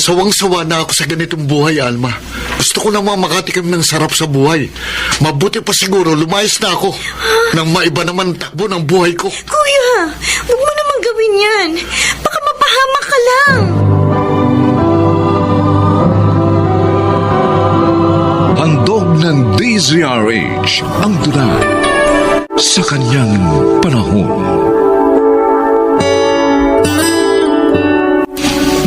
Sawang-sawa na ako sa ganitong buhay, Alma. Gusto ko namang makatikim ng sarap sa buhay. Mabuti pa siguro lumayas na ako nang maiba naman ang takbo ng buhay ko. Kuya, huwag mo naman gawin yan. Baka mapahamak ka lang. Handog ng DZRH ang tula sa kanyang panahon.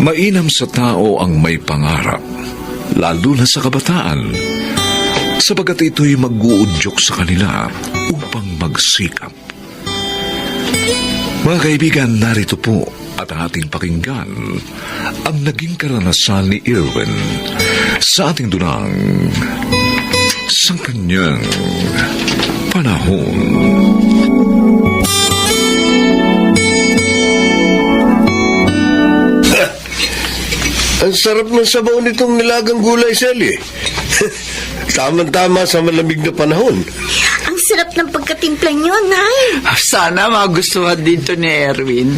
Mainam sa tao ang may pangarap, lalo na sa kabataan, sapagat ito'y mag-uudyok sa kanila upang magsikap. Mga kaibigan, narito po at ating pakinggan ang naging karanasan ni Irwin sa ating dunang sa kanyang panahon. Ang sarap ng sabaw nitong nilagang gulay, Sally. Tama-tama sa malamig na panahon. Ang sarap ng pagkatimpla niyo, Nay. Sana magustuhan dito ni Erwin.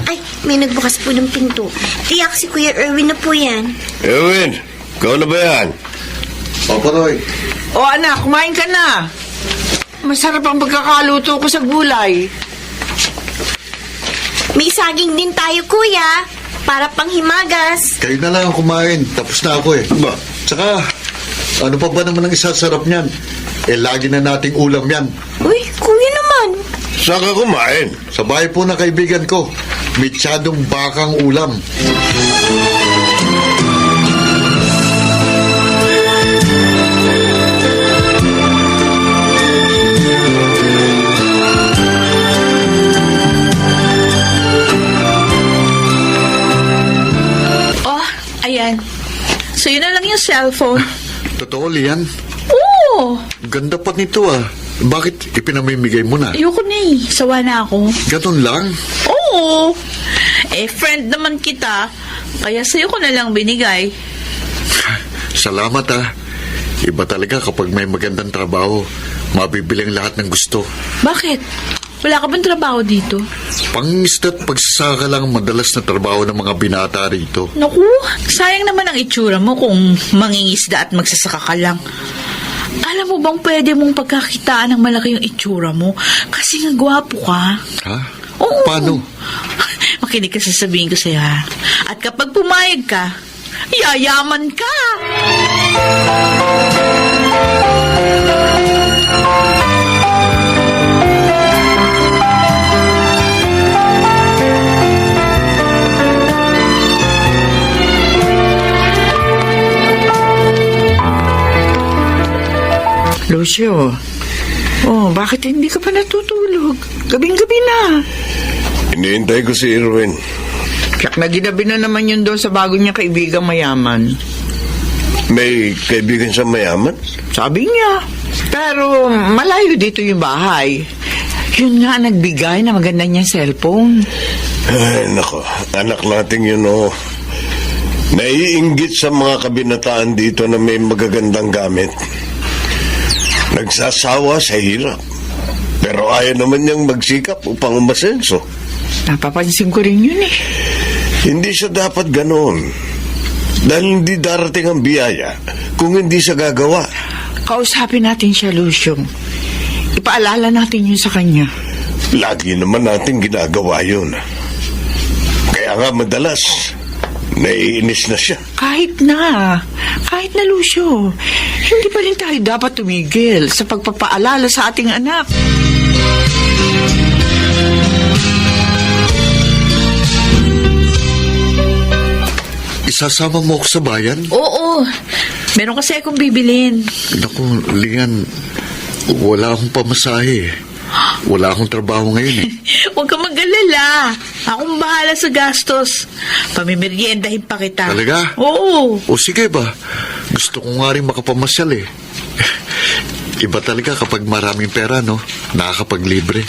Ay, may nagbukas po ng pinto. Tiyak si Kuya Erwin na po yan. Erwin, ikaw na ba yan? Papa Roy. O anak, kumain ka na. Masarap ang pagkakaluto ko sa gulay. May saging din tayo, Kuya. Para panghimagas. Kayo na lang ang kumain. Tapos na ako eh. Ba? Tsaka, ano pa ba naman ang isasarap niyan? Lagi na nating ulam yan. Uy, Kuya naman. Saan ka kumain? Sa bahay po ng kaibigan ko, mitsadong bakang ulam. Ayan. So, yun na lang yung cellphone. Totoo, Lian? Oo. Ganda pa nito ah. Bakit ipinamimigay mo na? Ayoko na eh. Sawa na ako. Ganun lang? Oo. Friend naman kita. Kaya sa'yo ko na lang binigay. Salamat ah. Iba talaga kapag may magandang trabaho, mabibili ang lahat ng gusto. Bakit? Wala ka bang trabaho dito? Pangingisda at pagsasaka lang ang madalas na trabaho ng mga binata rito. Naku, sayang naman ang itsura mo kung mangingisda at magsasaka ka lang. Alam mo bang pwede mong pagkakitaan ng malaki yung itsura mo? Kasi nga gwapo ka. Ha? Oo. Paano? Makinig ka, sasabihin ko sa'yo ha. At kapag pumayag ka, yayaman ka! Lucio, bakit hindi ka pa natutulog? Gabing-gabi na. Hinihintay ko si Irwin. Tiyak na ginabi na naman yun doon sa bago niya kaibigang mayaman. May kaibigan siyang mayaman? Sabi niya. Pero malayo dito yung bahay. Yun nga nagbigay na maganda niyang cellphone. Ay, nako. Anak nating yun, naiinggit sa mga kabinataan dito na may magagandang gamit. Nagsasawa sa hirap. Pero ayaw naman niyang magsikap upang umasenso. Napapansin ko rin yun eh. Hindi siya dapat ganoon. Dahil hindi darating ang biyaya kung hindi siya gagawa. Kausapin natin siya, Lucio. Ipaalala natin yun sa kanya. Lagi naman natin ginagawa yun. Kaya nga madalas, naiinis na siya. Kahit na, Lucio. Hindi pa rin tayo dapat tumigil sa pagpapaalala sa ating anak. Isasama mo ako sa bayan? Oo. Meron kasi akong bibilin. Naku, Lian, wala akong pamasahe. Wala akong trabaho ngayon eh. Huwag ka mag-alala. Akong bahala sa gastos. Pamimeriendahin pa kita. Talaga? Oo. O sige ba, gusto ko nga rin makapamasyal eh. Iba talaga kapag maraming pera, no? Nakakapaglibre.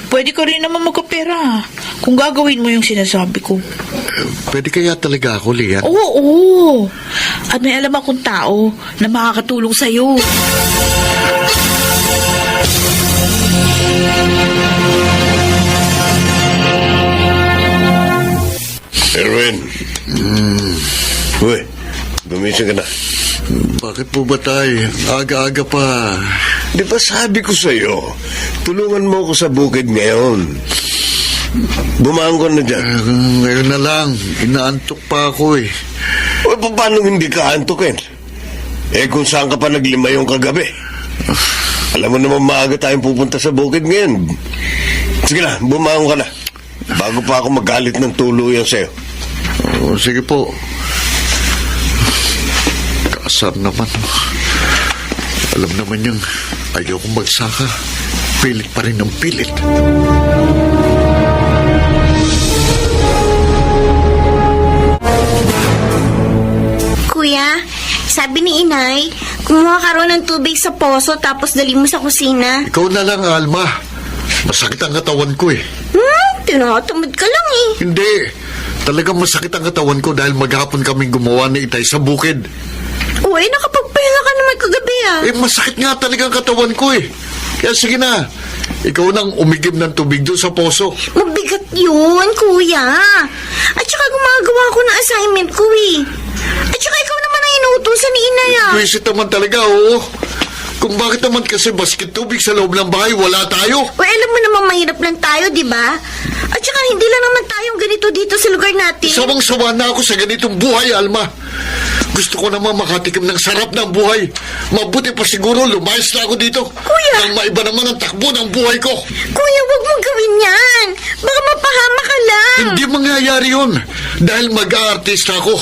Pwede ka rin naman magkapera kung gagawin mo yung sinasabi ko. Pwede kaya talaga ako, Lian? Oo. At may alam akong tao na makakatulong sa'yo. Erwin, gumising ka na. Bakit po ba tay? Aga-aga pa. Di ba sabi ko sa'yo, tulungan mo ako sa bukid ngayon. Bumangon ka na dyan. Ngayon na lang. Inaantok pa ako eh. O, paano hindi ka antukin? Kung saan ka pa naglima yung kagabi? Alam mo naman maaga tayong pupunta sa bukid ngayon. Sige na, bumangon ka na. Bago pa ako magalit ng tuluyan sa'yo. Sige po. Kasar naman. Alam naman niyang ayokong magsaka. Pilit pa rin ng pilit. Kuya, sabi ni Inay, kumuha ka raw ng tubig sa poso tapos dali mo sa kusina. Ikaw na lang, Alma. Masakit ang katawan ko eh. Tinatamad ka lang eh. Hindi. Talagang masakit ang katawan ko dahil maghapon kaming gumawa ni Itay sa bukid. Uy, nakapagpahinga ka naman kagabi ah. Masakit nga talaga ang katawan ko eh. Kaya sige na. Ikaw nang umigib ng tubig doon sa poso. Mabigat yun, kuya. At saka gumagawa ko ng assignment ko eh. At saka ikaw naman ang inuutusan ni Inay ah. Visit naman talaga, oo. Kung bakit naman kasi basket tubig sa loob ng bahay, wala tayo. Uy, alam mo namang mahirap lang tayo, di ba? At saka hindi lang naman tayong ganito dito sa lugar natin. Sawang-sawa na ako sa ganitong buhay, Alma. Gusto ko naman makatikim ng sarap ng buhay. Mabuti pa siguro lumayas na ako dito. Kuya! Nang maiba naman ang takbo ng buhay ko. Kuya, wag mong gawin yan. Baka mapahama ka lang. Hindi mangyayari yun. Dahil mag-aartista ako.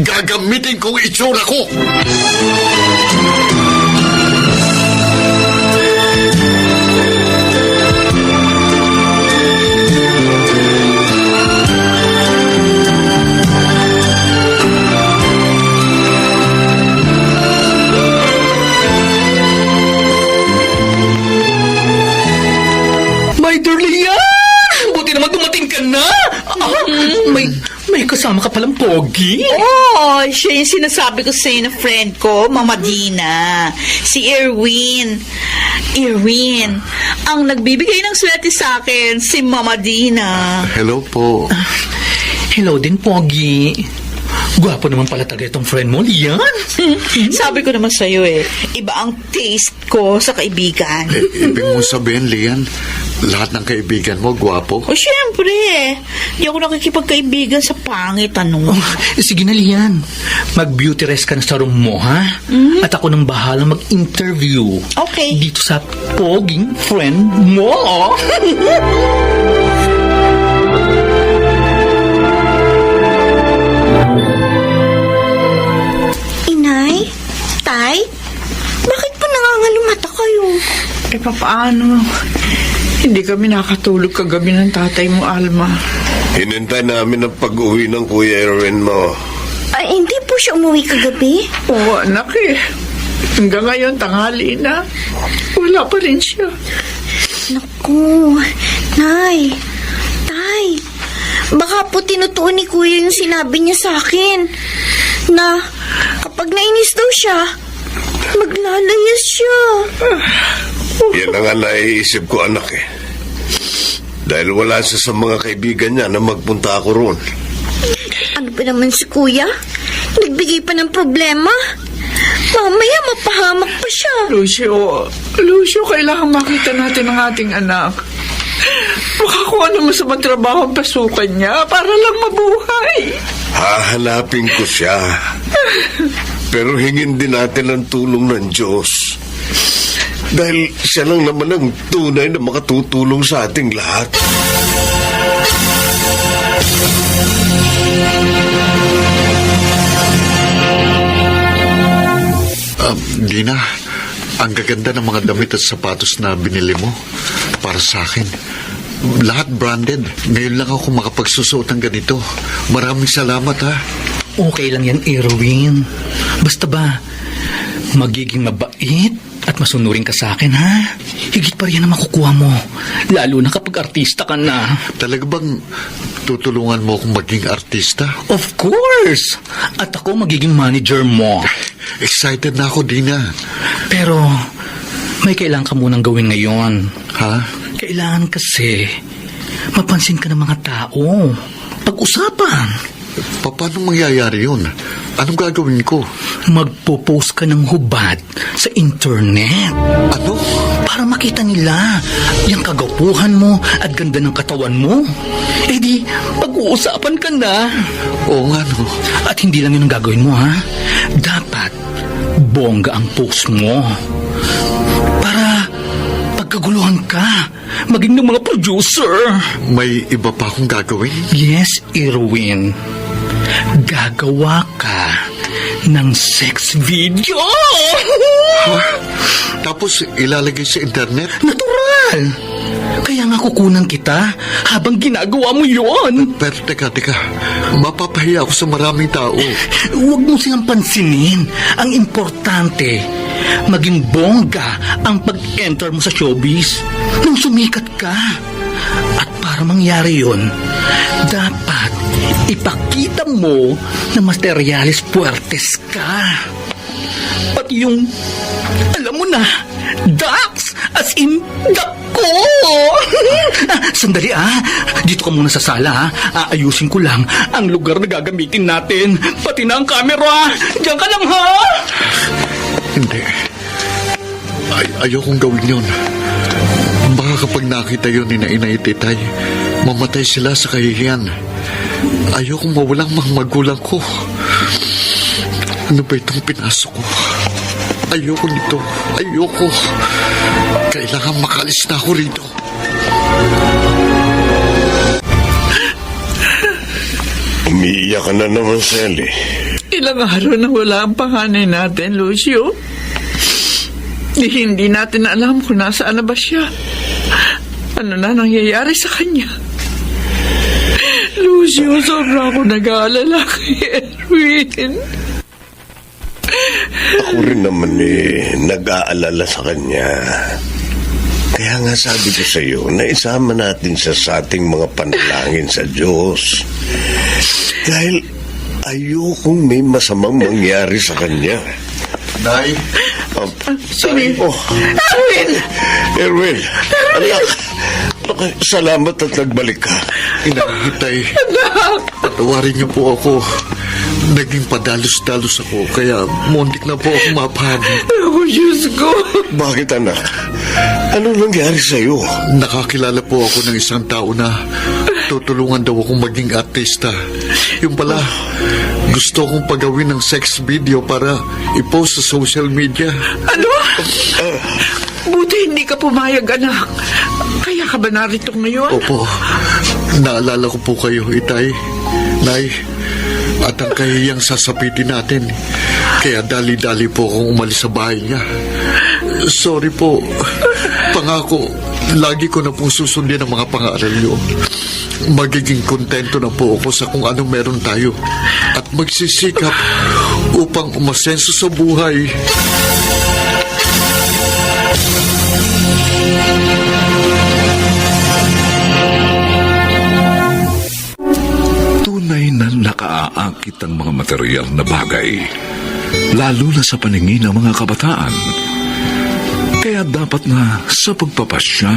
Gagamitin kong itsura ko. My darling! Buti naman dumating ka na! May kasama ka palang pogi. Oh, siya yung sinasabi ko sa'yo na friend ko, Mama Dina. Si Erwin. Erwin, ang nagbibigay ng swerte sa akin, si Mama Dina. Hello po. Hello din, pogi. Gwapo naman pala talaga itong friend mo, Lian. Sabi ko naman sa'yo iba ang taste ko sa kaibigan. Ibig mo sabihin, Lian, lahat ng kaibigan mo, gwapo? O syempre, di ako nakikipagkaibigan sa pangit, ano? Sige na, Lian. Mag-beauty rest ka na sa room mo, ha? At ako nang bahalang mag-interview. Okay. Dito sa poging friend mo. Inay? Tay? Bakit po nangangalumata kayo? Paano? Hindi kami nakatulog kagabi ng tatay mo, Alma. Hinintay namin ang pag-uwi ng Kuya Erwin mo. Ay, hindi po siya umuwi kagabi. Oo, anak eh. Hanggang ngayon, tanghali na. Wala pa rin siya. Naku, Nay. Tay. Baka po tinutuon ni Kuya yung sinabi niya sa akin. Na kapag nainis daw siya, maglalayas siya. Yan ang nga naiisip ko, anak eh. Dahil wala siya sa mga kaibigan niya na magpunta ako roon. Ano ba naman si Kuya? Nagbigay pa ng problema? Mamaya mapahamak pa siya. Lucio, kailangan makita natin ang ating anak. Baka kung ano masamang trabaho ang pasukan niya para lang mabuhay. Hahanapin ko siya. Pero hingin din natin ang tulong ng Diyos. Dahil siya lang naman ang tunay na makatutulong sa ating lahat. Dina, ang gaganda ng mga damit at sapatos na binili mo para sa akin. Lahat branded. Ngayon lang ako makapagsusuot ng ganito. Maraming salamat, ha. Okay lang yan, Erwin. Basta ba, magiging mabait at masunurin ka sa akin, ha? Higit pa rin ang makukuha mo. Lalo na kapag artista ka na. Talaga bang tutulungan mo akong maging artista? Of course! At ako magiging manager mo. Excited na ako, Dina. Pero, may kailangan ka munang gawin ngayon. Ha? Kailangan kasi mapansin ka ng mga tao. Pag-usapan. Paano mangyayari yun? Anong gagawin ko? Magpo-post ka ng hubad sa internet. Ano? Para makita nila yung kagapuhan mo at ganda ng katawan mo. Eh di, pag-uusapan ka na. Oo nga, no. At hindi lang yun ang gagawin mo, ha? Dapat, bongga ang post mo. Para pagkaguluhan ka, maging ng mga producer. May iba pa akong gagawin? Yes, Irwin. Gagawa ka ng sex video. Tapos ilalagay sa internet? Natural. Kaya nga kukunan kita habang ginagawa mo yon. Pero teka, mapapahiya ako sa maraming tao. Huwag mo silang pansinin. Ang importante, maging bongga ang pag-enter mo sa showbiz nang sumikat ka. At para mangyari yon, dapat ipakita mo na materialis puertes ka. Pati yung, alam mo na, ducks, as in, dako! Sandali dito ka muna sa sala Aayusin ko lang ang lugar na gagamitin natin. Pati na ang camera. Diyan ka lang Hindi. Ayokong gawin yun. Baka kapag nakita yun ni Inay Titay, mamatay sila sa kahihiyan. Ayokong mawalang mga magulang ko. Ano ba itong pinasok ko? Ayoko nito. Ayoko. Kailangan makalis na ako rito. Umiiyak ka na naman, Sally. Ilang araw na wala ang panganay natin, Lucio. Hindi natin alam kung nasaan na ba siya. Ano na nangyayari sa kanya? Lucio, sobra ako nag-aalala kay Erwin. Ako rin naman nag-aalala sa kanya. Kaya nga sabi ko sa iyo na isama natin siya sa ating mga panalangin sa Diyos. Dahil ayokong may masamang mangyari sa kanya. Nay? Sige. Oh, Erwin, anak, salamat at nagbalik ka. Inahitay. Patawarin niyo po ako. Naging padalos-dalos ako, kaya muntik na po ako mapahamak. Ako, Diyos ko. Bakit, anak? Anong nangyari sa iyo? Nakakilala po ako ng isang tao na tutulungan daw akong maging artista. Yung pala, gusto kong pagawin ng sex video para i-post sa social media. Ano? Buti hindi ka pumayag, anak. Kaya ka ba narito ngayon? Opo, naalala ko po kayo, Itay, Nay, at ang kahiyang sasapitin natin. Kaya dali-dali po akong umalis sa bahay niya. Sorry po. Pangako, lagi ko na pong susundin ang mga pangaral niyo. Magiging kontento na po ako sa kung anong meron tayo. At magsisikap upang umasenso sa buhay. Tunay na nakaaakit ang mga material na bagay, lalo na sa paningin ng mga kabataan. Kaya dapat na sa pagpapasya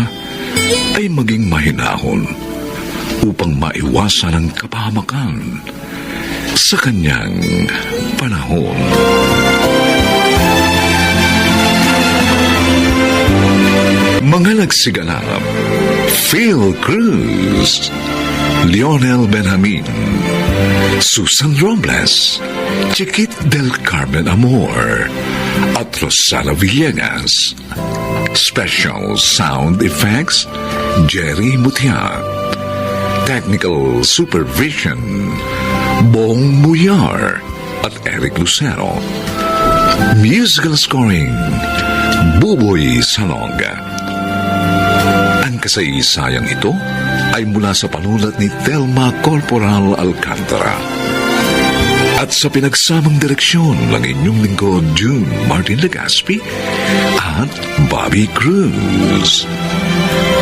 ay maging mahinahon upang maiwasan ang kapahamakan sa kanyang panahon. Mga nagsiganap, Phil Cruz, Lionel Benjamin, Susan Robles, Chiquit del Carmen Amor, at Rosana Villegas. Special sound effects, Jerry Mutia. Technical supervision, Bong Muyar at Eric Lucero. Musical scoring, Buboy Salonga. Ang kasaysayang ito ay mula sa panulat ni Thelma Corporal Alcantara. At sa pinagsamang direksyon ng inyong lingkod, June Martin Legaspi at Bobby Cruz.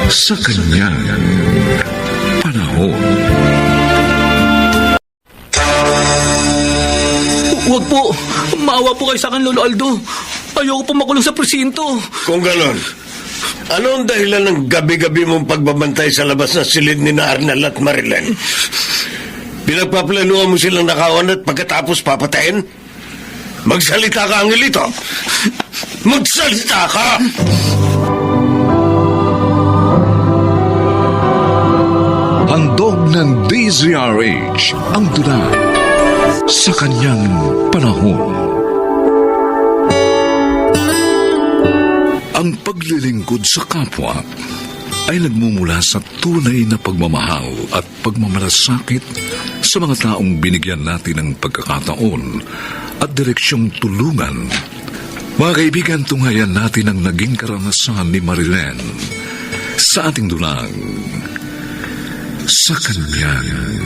Sa kanyang panahon. Huwag po. Maawa po kayo sa akin, Lolo Aldo. Ayoko po makulong sa presinto. Kung ganon, ano ang dahilan ng gabi-gabi mong pagbabantay sa labas ng silid ni na Arnal at Marilyn? Pinagpaplanuhan mo silang nakawan at pagkatapos papatayin? Magsalita ka, Angelito! Magsalita ka! Handog ng DZRH ang tula sa kanyang panahon. Ang paglilingkod sa kapwa ay nagmumula sa tunay na pagmamahal at pagmamalasakit sa mga taong binigyan natin ng pagkakataon at direksyong tulungan. Mga kaibigan, tunghayan natin ang naging karanasan ni Marilyn sa ating dulang sa kanyang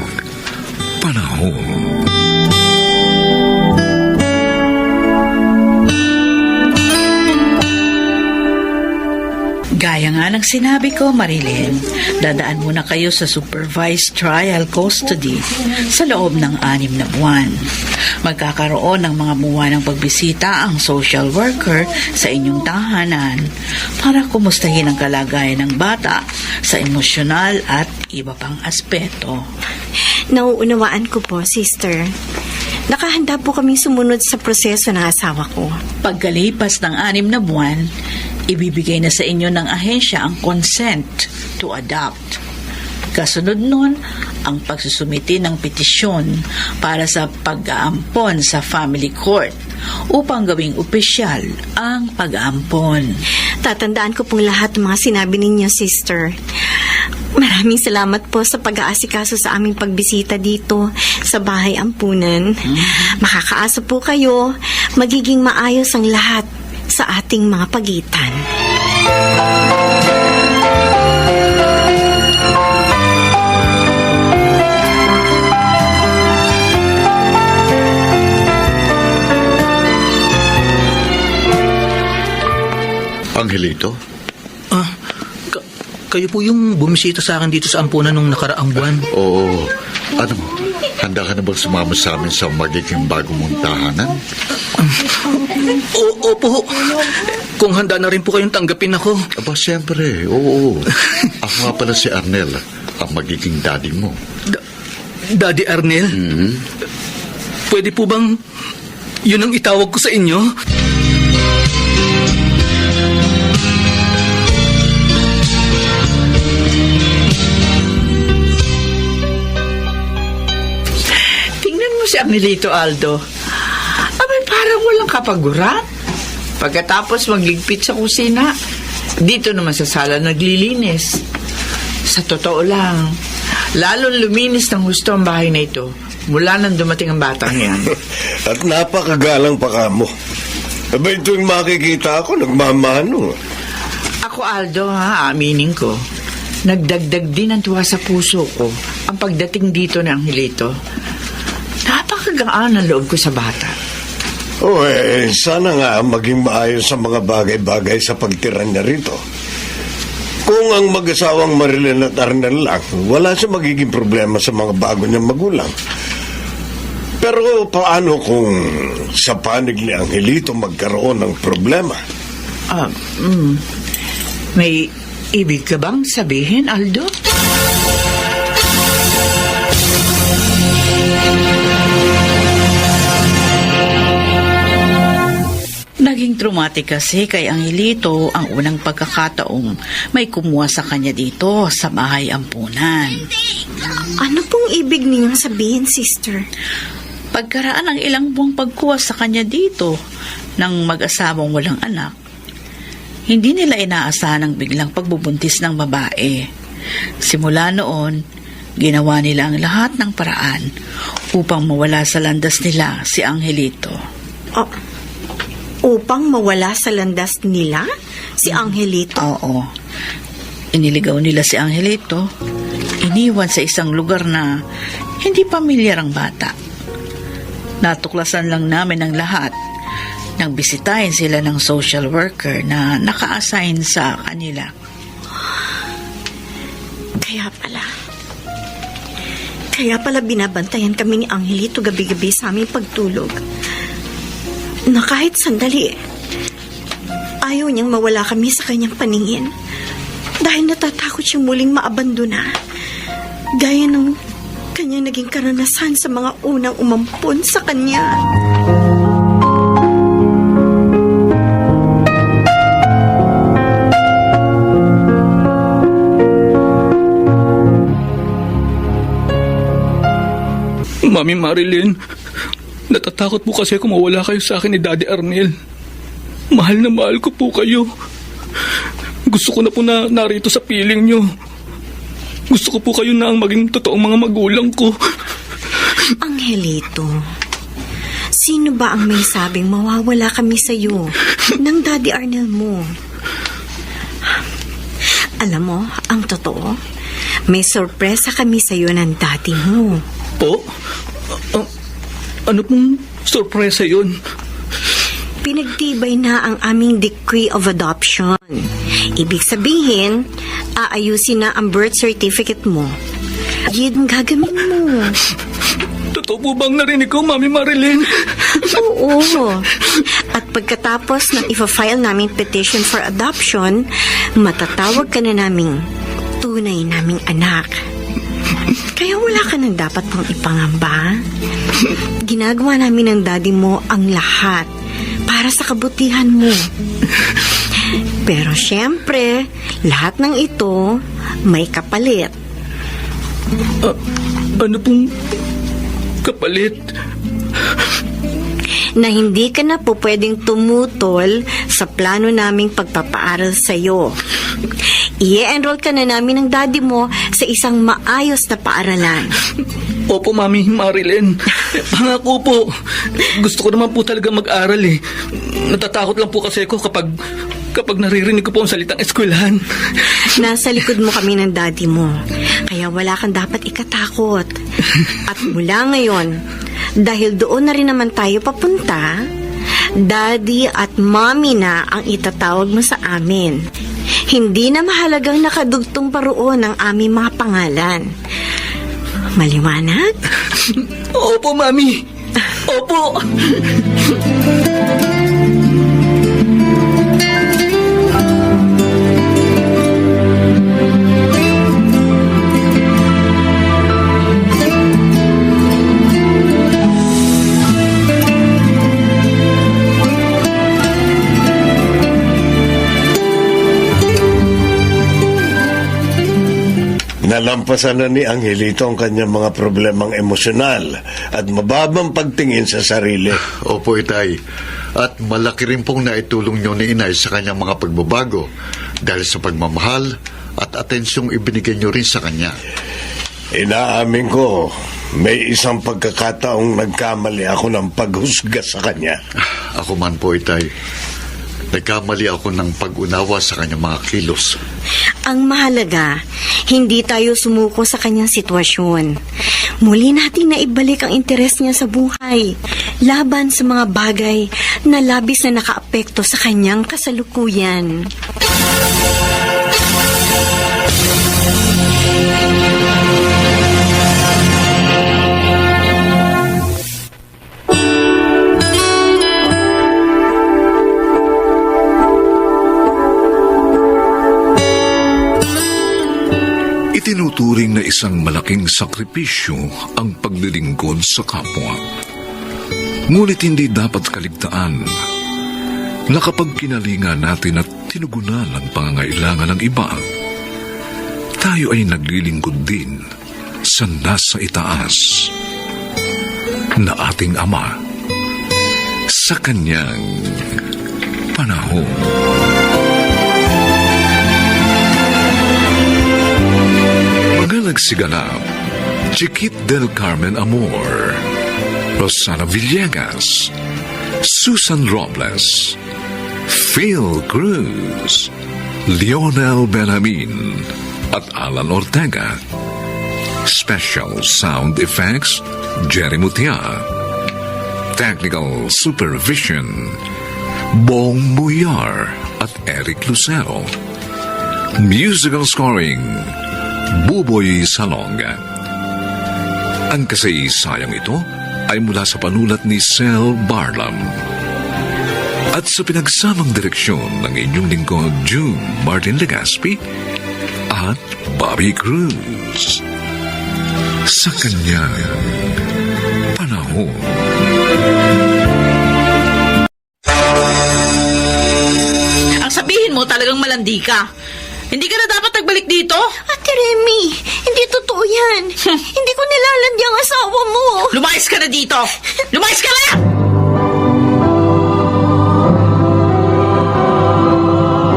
panahon. Gaya nga ng sinabi ko, Marilyn, dadaan muna kayo sa supervised trial custody sa loob ng 6 na buwan. Magkakaroon ng mga buwan ng pagbisita ang social worker sa inyong tahanan para kumustahin ang kalagayan ng bata sa emosyonal at iba pang aspeto. Nauunawaan ko po, sister. Nakahanda po kaming sumunod sa proseso ng asawa ko. Pagkalipas ng 6 na buwan, ibibigay na sa inyo ng ahensya ang consent to adopt. Kasunod nun, ang pagsusumiti ng petisyon para sa pag-aampon sa family court upang gawing opisyal ang pag-aampon. Tatandaan ko pong lahat ng mga sinabi ninyo, sister. Maraming salamat po sa pag-aasikaso sa aming pagbisita dito sa bahay ampunan. Makakaasa po kayo, magiging maayos ang lahat sa ating mga pagitan. Angelito? Kayo po yung bumisita sa akin dito sa ampunan nung nakaraang buwan. Oo. Ano, handa ka na bang sumama sa amin sa magiging bagong mong tahanan? Opo. Kung handa na rin po kayong tanggapin ako. Aba, siyempre, oo. Ako nga pala si Arnel, ang magiging daddy mo. Daddy Arnel? Pwede po bang yun ang itawag ko sa inyo? Si Angelito, Aldo. Abay, parang walang kapaguran. Pagkatapos magligpit sa kusina, dito naman sa sala naglilinis. Sa totoo lang, lalong luminis ng gusto ang bahay na ito mula nang dumating ang batang yan. At napakagalang pa ka mo. Abay, tuwing makikita ako, nagmamano. Ako, Aldo, aminin ko, nagdagdag din ang tuwa sa puso ko ang pagdating dito ni Angelito. Napakagaan ang loob ko sa bata. Sana nga maging maayos sa mga bagay-bagay sa pagtira niya rito. Kung ang mag-asawang Marilyn at Arnel lang, wala siya magiging problema sa mga bago niyang magulang. Pero paano kung sa panig ni Angelito magkaroon ng problema? May ibig ka bang sabihin, Aldo? Naging traumatic kasi kay Angelito ang unang pagkakataong may kumuha sa kanya dito sa bahay ampunan. Ano pong ibig ninyong sabihin, sister? Pagkaraan ng ilang buwang pagkuha sa kanya dito ng mag-asawang walang anak, hindi nila inaasahan ang biglang pagbubuntis ng babae. Simula noon, ginawa nila ang lahat ng paraan upang mawala sa landas nila si Angelito. Upang mawala sa landas nila si Angelito? Oo. Iniligaw nila si Angelito, iniwan sa isang lugar na hindi pamilyar ang bata. Natuklasan lang namin ang lahat nang bisitahin sila ng social worker na naka-assign sa kanila. Kaya pala binabantayan kami ni Angelito gabi-gabi sa aming pagtulog. Na kahit sandali, ayaw niyang mawala kami sa kanyang paningin dahil natatakot siyang muling maabandona gaya kanyang naging karanasan sa mga unang umampon sa kanya. Mami Marilyn, natatakot po kasi kung mawala kayo sa akin ni Daddy Arnel. Mahal na mahal ko po kayo. Gusto ko na po na narito sa piling nyo. Gusto ko po kayo na ang maging totoong mga magulang ko. Angelito, sino ba ang may sabing mawawala kami sa iyo ng Daddy Arnel mo? Alam mo, ang totoo, may sorpresa kami sa iyo ng daddy mo. Po? Ano pong sorpresa yun? Pinagtibay na ang aming decree of adoption. Ibig sabihin, aayusin na ang birth certificate mo. Yan ang gagawin mo. Totoo po bang narinig ko, Mami Marilyn? Oo. At pagkatapos ng ifa-file naming petition for adoption, matatawag ka na naming tunay naming anak. Kaya wala ka nang dapat pang ipangamba. Ginagawa namin ng daddy mo ang lahat para sa kabutihan mo. Pero syempre, lahat ng ito may kapalit. Ano pong kapalit? Na hindi ka na po pwedeng tumutol sa plano naming pagpapaaral sa'yo. I-enroll ka na namin ng daddy mo sa isang maayos na paaralan. Opo, Mami Marilyn. Pangako po. Gusto ko naman po talaga mag-aral eh. Natatakot lang po kasi ako kapag naririnig ko po ang salitang eskwelahan. Nasa likod mo kami ng daddy mo. Kaya wala kang dapat ikatakot. At mula ngayon, dahil doon na rin naman tayo papunta, daddy at mommy na ang itatawag mo sa amin. Hindi na mahalagang nakadugtong pa roon ang aming mga pangalan. Maliwanag? Opo, Mami. Opo. Nalampasan na ni Angelito ang kanyang mga problemang emosyonal at mababang pagtingin sa sarili. Opo, Itay. At malaki rin pong naitulong niyo ni Inay sa kanyang mga pagbabago dahil sa pagmamahal at atensyong ibinigay niyo rin sa kanya. Inaamin ko, may isang pagkakataong nagkamali ako ng paghusga sa kanya. Ako man po, Itay. Nagkamali ako ng pag-unawa sa kanyang mga kilos. Ang mahalaga, hindi tayo sumuko sa kanyang sitwasyon. Muli natin na ibalik ang interes niya sa buhay, laban sa mga bagay na labis na nakaapekto sa kanyang kasalukuyan. Itinuturing na isang malaking sakripisyo ang paglilingkod sa kapwa. Ngunit hindi dapat kaligtaan na kapag kinalingan natin at tinugunan ang pangangailangan ng iba, tayo ay naglilingkod din sa nasa itaas na ating Ama sa kanyang panahon. Mga nagsiganap, Chiquit del Carmen Amor, Rosana Villegas, Susan Robles, Phil Cruz, Lionel Benjamin, at Alan Ortega. Special Sound Effects, Jerry Mutia. Technical Supervision, Bong Buyar at Eric Lucero. Musical Scoring, Buboy Salonga. Ang kasaysayang ito ay mula sa panulat ni Sel Barlam at sa pinagsamang direksyon ng inyong lingkod June Martin Legaspi at Bobby Cruz. sa kanyang panahon. Ang sabihin mo talagang malandi ka. Hindi ka na dapat nagbalik dito? Ate Remy, hindi totoo yan. Hindi ko nilalandi ang asawa mo. Lumayas ka na dito! Lumayas ka na!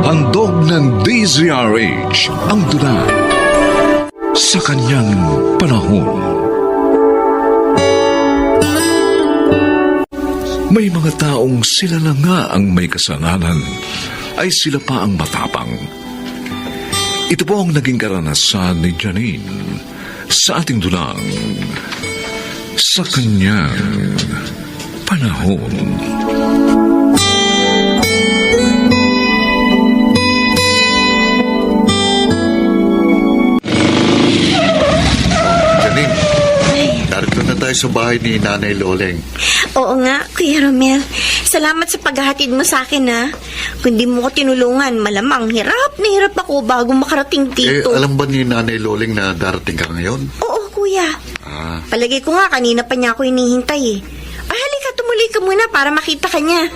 Handog ng DZRH ang dula sa kanyang panahon. May mga taong sila na nga ang may kasalanan, ay sila pa ang matapang. Ito po ang naging karanasan ni Janine sa ating dulang sa kanyang panahon. Janine, narito na tayo sa bahay ni Nanay Loleng. Oo nga, Kuya Romel. Salamat sa paghahatid mo sa akin, ha. Kung di mo ko tinulungan, malamang hirap na hirap ako bago makarating dito. Alam ba ni Nanay Loleng na darating ka ngayon? Oo, Kuya. Ah, Palagay ko nga, kanina pa niya ako hinihintay eh. Ay, halika, tumuloy ka muna para makita ka niya.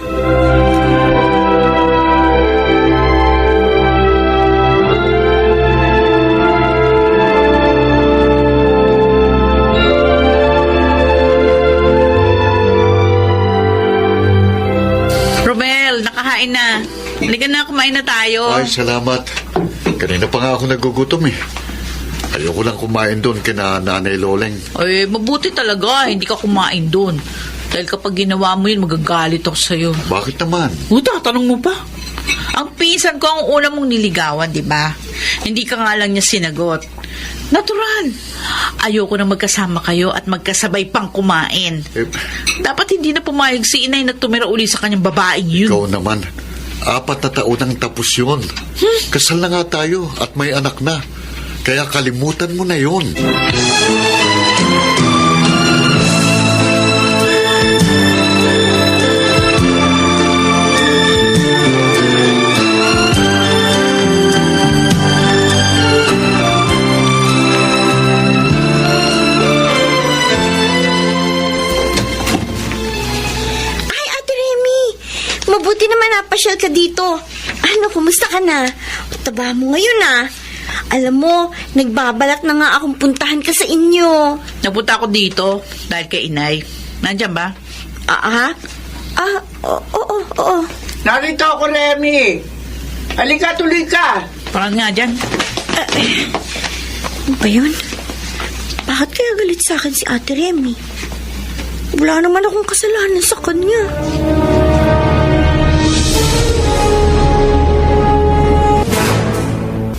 Romel, nakahain na. Halika na, kumain na tayo. ay, salamat. Kanina pa nga ako nagugutom eh. Ayoko lang kumain doon kina Nanay Loleng. Ay, mabuti talaga. Hindi ka kumain doon. Dahil kapag ginawa mo yun, magagalit ako sa'yo. Bakit naman? Tatanong mo pa? Ang pinsan ko ang una mong niligawan, di ba? Hindi ka nga lang niya sinagot. Natural. Ayoko na magkasama kayo at magkasabay pang kumain. Eh, Dapat hindi na pumayag si inay na tumira uli sa kanyang babaeng yun. ikaw naman. 4 na taon ang tapos yun. Kasal na nga tayo at may anak na. Kaya kalimutan mo na yun. Ay, Ate Remy, mabuti naman napasyal ka dito. Ano, kumusta ka na? Taba mo ngayon, ah. Alam mo, nagbabalak na nga akong puntahan ka sa inyo. Napunta ako dito dahil kay inay. Nandiyan ba? Oo. Narito ako, Remy. Halika, tuloy ka. Parang nga dyan. Ano ba yun? Bakit kaya galit sa akin si Ate Remy? Wala naman akong kasalanan sa kanya.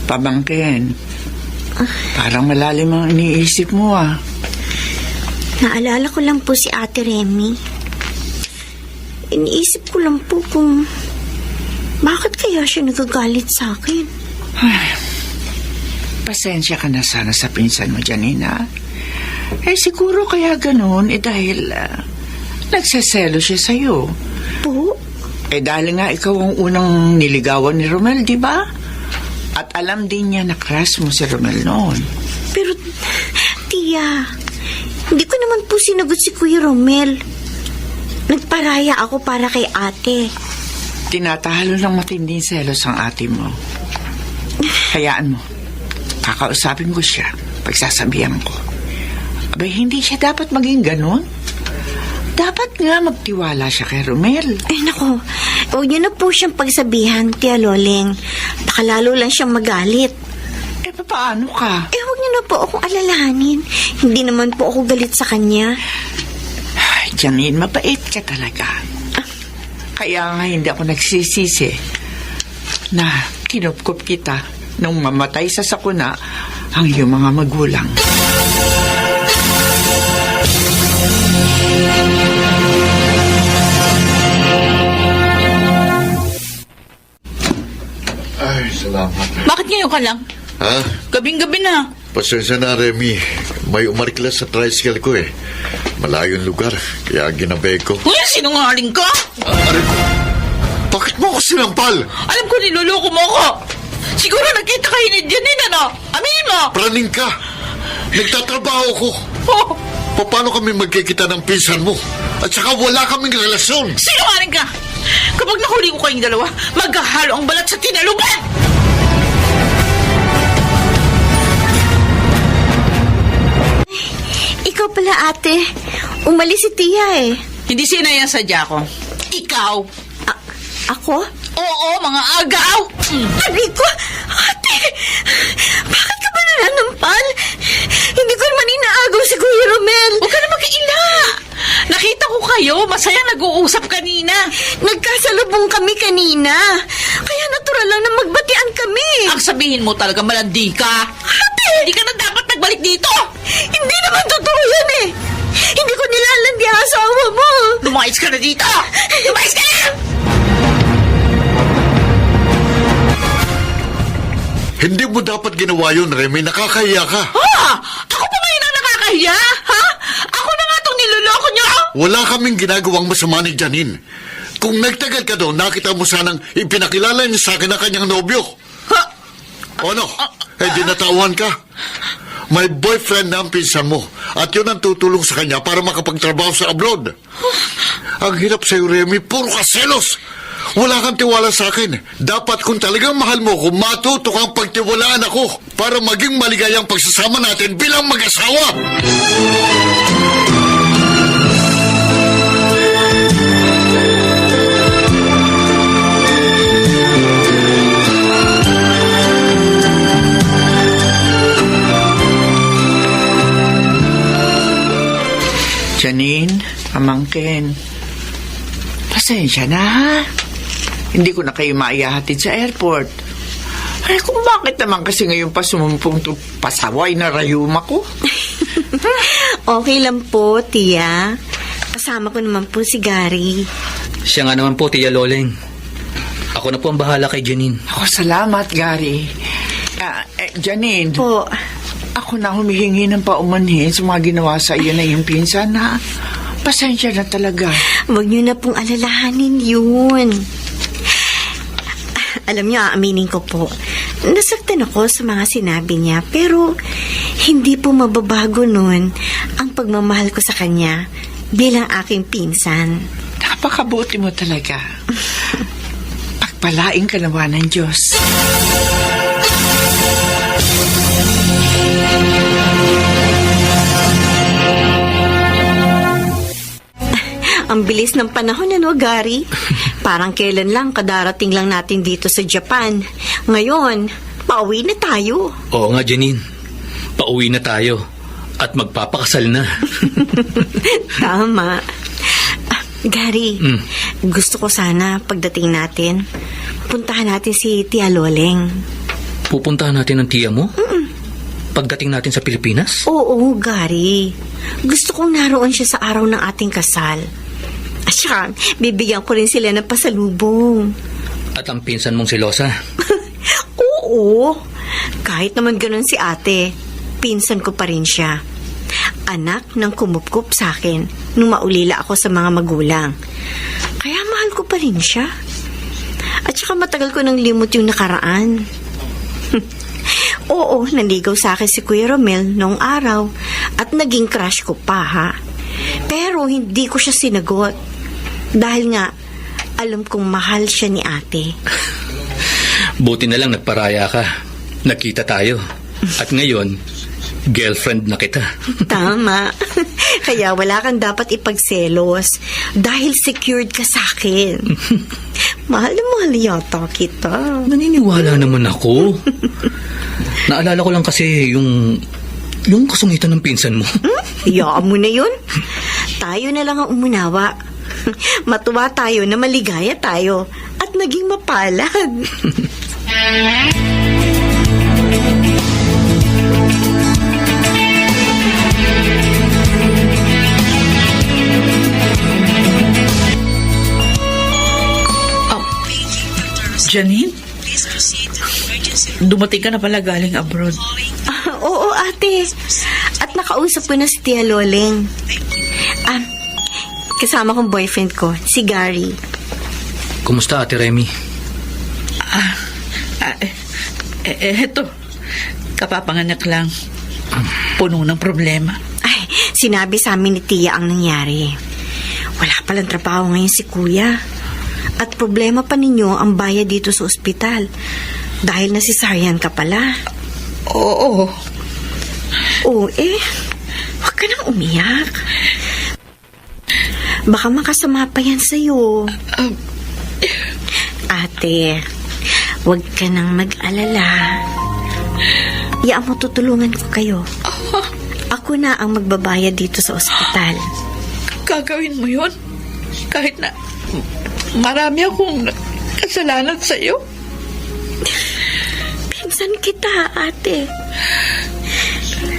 Pamangkin. Parang malalim ang iniisip mo, ah. Naalala ko lang po si Ate Remy. Iniisip ko lang po kung bakit kaya siya nagagalit sa akin. Pasensya ka na sana sa pinsan mo, Janina. Siguro kaya ganun, dahil nagsaselo siya sa'yo. Po? Dahil nga ikaw ang unang niligawan ni Romel, di ba? At alam din niya na crush mo si Romel noon. Pero, Tia, hindi ko naman po sinagot si Kuya Romel. Nagparaya ako para kay ate. Tinatahalo ng matinding selos ang ate mo. Hayaan mo. Kakausapin ko siya. Pagsasabihan ko. Abay, hindi siya dapat maging ganun. Dapat nga magtiwala siya kay Romel. Ay, nako. Huwag niyo na po siyang pagsabihan, Tia Loleng. Baka lalo lang siyang magalit. Paano ka? Huwag niyo na po akong alalahanin. Hindi naman po ako galit sa kanya. Ay, Janine, mabait ka talaga. Kaya nga hindi ako nagsisisi na kinupkup kita nung mamatay sa sakuna ang iyong mga magulang. Ay, salamat. Bakit ngayon ka lang? Ha? Gabing-gabi na. Pasensya na, Remy. May umariklas sa tricycle ko eh. Malayong lugar, kaya ginabay ko. Kuya, sinungaling ka? Aray ko. Bakit mo ako sinampal? Alam ko niloloko mo ko. Siguro nakita kayo ni Janine, ano? Aminin mo. Praning ka. Nagtatrabaho ko. Oh, Paano kami magkikita ng pinsan mo? At saka wala kaming relasyon. sinungaling ka! Kapag nahuli ko kayong dalawa, maghahalo ang balat sa tinaluban! Ikaw pala, ate. Umalis si Tia eh. Hindi sinasadya ko. Ikaw! Ako? Oo, mga agaw! Aray ko! Ate! Bakit ka ba nananampal? Hindi ko naman inaagaw si Kuya Romel. Huwag ka na magkaila! Nakita ko kayo, masaya nag-uusap kanina. Nagkasalubong kami kanina. Kaya natural lang na magbatian kami. Ang sabihin mo talaga malandi ka. Ate! Hindi ka na dapat nagbalik dito! Hindi naman totoo yan eh. Hindi ko nilalandi ang asawa mo. Lumayas ka na dito! Lumayas ka na! Hindi mo dapat ginawa yun, Remy. Nakakahiya ka. Ha? Ako pa ba yun ang nakakahiya? Ha? Ako na nga itong niloloko niyo? Wala kaming ginagawang masama ni Janine. Kung nagtagal ka doon, nakita mo sanang ipinakilala niya sa akin ang kanyang nobyo. Ha? O ano? Di natawan ka. May boyfriend na ang pinsan mo. At yun ang tutulong sa kanya para makapagtrabaho sa abroad. Ang hirap sa'yo, Remy. Puro ka selos. Wala kang tiwala sa akin. Dapat kung talagang mahal mo ko, matuto kang pagtiwalaan ako para maging maligayang pagsasama natin bilang mag-asawa. Janine, pamangkin. Pasensya na, ha? Hindi ko na kayo maihahatid sa airport. Ay, kung bakit naman kasi ngayon pa sumumpong to pasaway na rayuma ko? Okay lang po, Tia. Kasama ko naman po si Gary. Siya nga naman po, Tia Loleng. Ako na po ang bahala kay Janine. Ako, salamat, Gary. Janine, Po, ako na humihingi ng paumanhin sa mga ginawa sa iyo na yung pinsan, ha? Pasensya na talaga. wag niyo na pong alalahanin yun. Alam niyo, aaminin ko po. Nasaktan ako sa mga sinabi niya, pero hindi po mababago nun ang pagmamahal ko sa kanya bilang aking pinsan. Napakabuti mo talaga. Pagpalain ka naman ng Diyos. Ang bilis ng panahon, ano, Gary? Parang kailan lang, kadarating lang natin dito sa Japan. Ngayon, pauwi na tayo. Oo nga, Janine. Pauwi na tayo. At magpapakasal na. Tama. Gary, gusto ko sana pagdating natin, puntahan natin si Tia Loleng. Pupuntahan natin ang tiya mo? Pagdating natin sa Pilipinas? Oo, Gary. Gusto kong naroon siya sa araw ng ating kasal. At saka, bibigyan ko rin sila ng pasalubong. At ang pinsan mong si Losa? Oo. Kahit naman ganun si ate, pinsan ko pa rin siya. Anak ng kumupkup sa akin nung maulila ako sa mga magulang. Kaya mahal ko pa rin siya. At saka matagal ko nang limot yung nakaraan. Oo, naligaw sa akin si Kuya Romel noong araw at naging crush ko pa, ha. Pero hindi ko siya sinagot dahil nga alam kong mahal siya ni ate. Buti na lang nagparaya ka. Nakita tayo. At ngayon, girlfriend na kita. Tama. Kaya wala kang dapat ipagselos dahil secured ka sa akin. Mahal na mahal yata kita. Naniniwala naman ako. Naalala ko lang kasi yung kasungitan ng pinsan mo. Iyaan mo na yun. Tayo na lang ang umunawa. Matuwa tayo na maligaya tayo at naging mapalad. Janine? Dumating ka na pala galing abroad. Oo, ate. At nakausap ko na si Tia Loleng. Kasama kong boyfriend ko, si Gary. Kumusta, Ate Remy? Eto. Kapapanganak lang. puno ng problema. Ay, sinabi sa amin ni Tia ang nangyari. Wala palang trabaho ngayon si Kuya. At problema pa ninyo ang bayad dito sa ospital. Dahil nasisaryan ka pala. Oo. Oo huwag ka nang umiyak. Baka makasama pa yan sa'yo. Ate, huwag ka nang mag-alala. Iyaan mo, tutulungan ko kayo. Ako na ang magbabayad dito sa ospital. Gagawin mo yun? Kahit na marami akong kasalanan sa'yo? Pinsan kita, ate.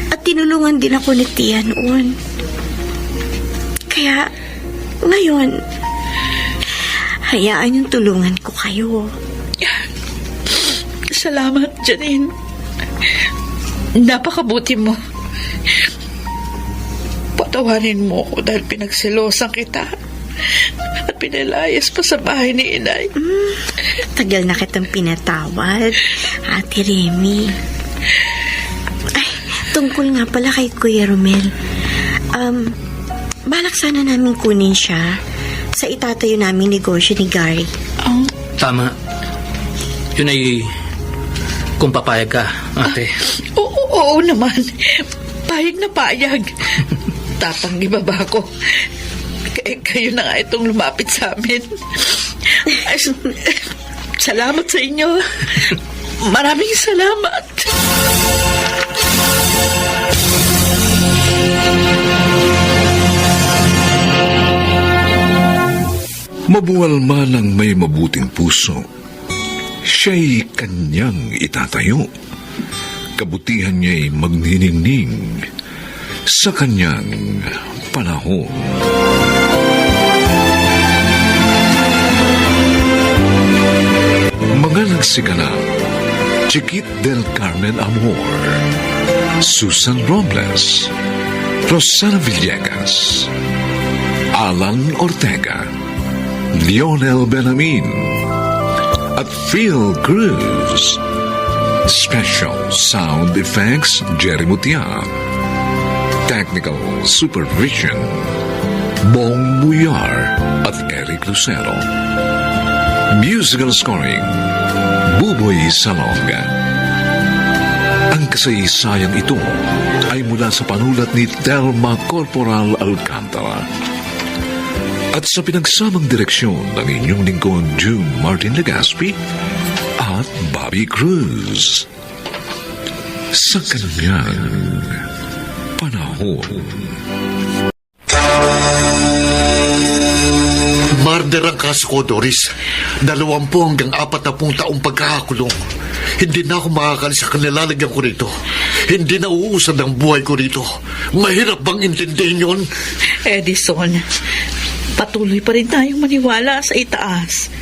At tinulungan din ako ni Tia noon. Kaya, ngayon, hayaan yung tulungan ko kayo. Salamat, Janine. Napakabuti mo. Patawarin mo ko dahil pinagselosan kita at pinalayas pa sa bahay ni Inay. Tagal na kitang pinatawad, Ate Remy. Ay, tungkol nga pala kay Kuya Romel. Balak sana namin kunin siya sa itatayo namin negosyo ni Gary. Tama. Yun ay kung papayag ka, ate. Oo naman. Payag na payag. Tatanggi ba ako? Kayo na nga itong lumapit sa amin. Ay, salamat sa inyo. Maraming salamat. Mabuwal man ang may mabuting puso, siya'y kanyang itatayo. Kabutihan niya'y magniningning sa kanyang panahon. Mga nagsiganap: Chiquit del Carmen Amor, Susan Robles, Rosana Villegas, Alan Ortega, Lionel Benamin, at Phil Cruz. Special Sound Effects, Jerry Mutia. Technical Supervision, Bong Muyar at Eric Lucero. Musical Scoring, Buboy Salonga. Ang kasaysayang ito ay mula sa panulat ni Telma Corporal Alcantara at sa pinagsamang direksyon ng inyong lingkod June Martin Legaspi at Bobby Cruz. Sa kanyang panahon. Murder ang kaso ko, Doris. 20 hanggang 40 taong pagkakakulong. Hindi na ako makakalis sa kanilalagyan ko rito. Hindi na uusad ang buhay ko rito. Mahirap bang intindihin yun? Edison, patuloy pa rin tayong maniwala sa itaas.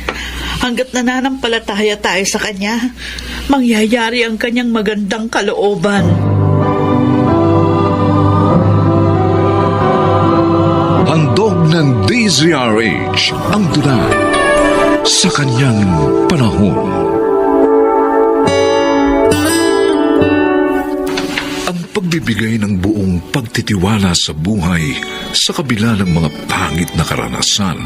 Hanggat nananampalataya tayo sa kanya, mangyayari ang kanyang magandang kalooban. Handog ng DZRH ang tula sa kanyang panahon. Ang pagbibigay ng buong pagtitiwala sa buhay sa kabila ng mga pangit na karanasan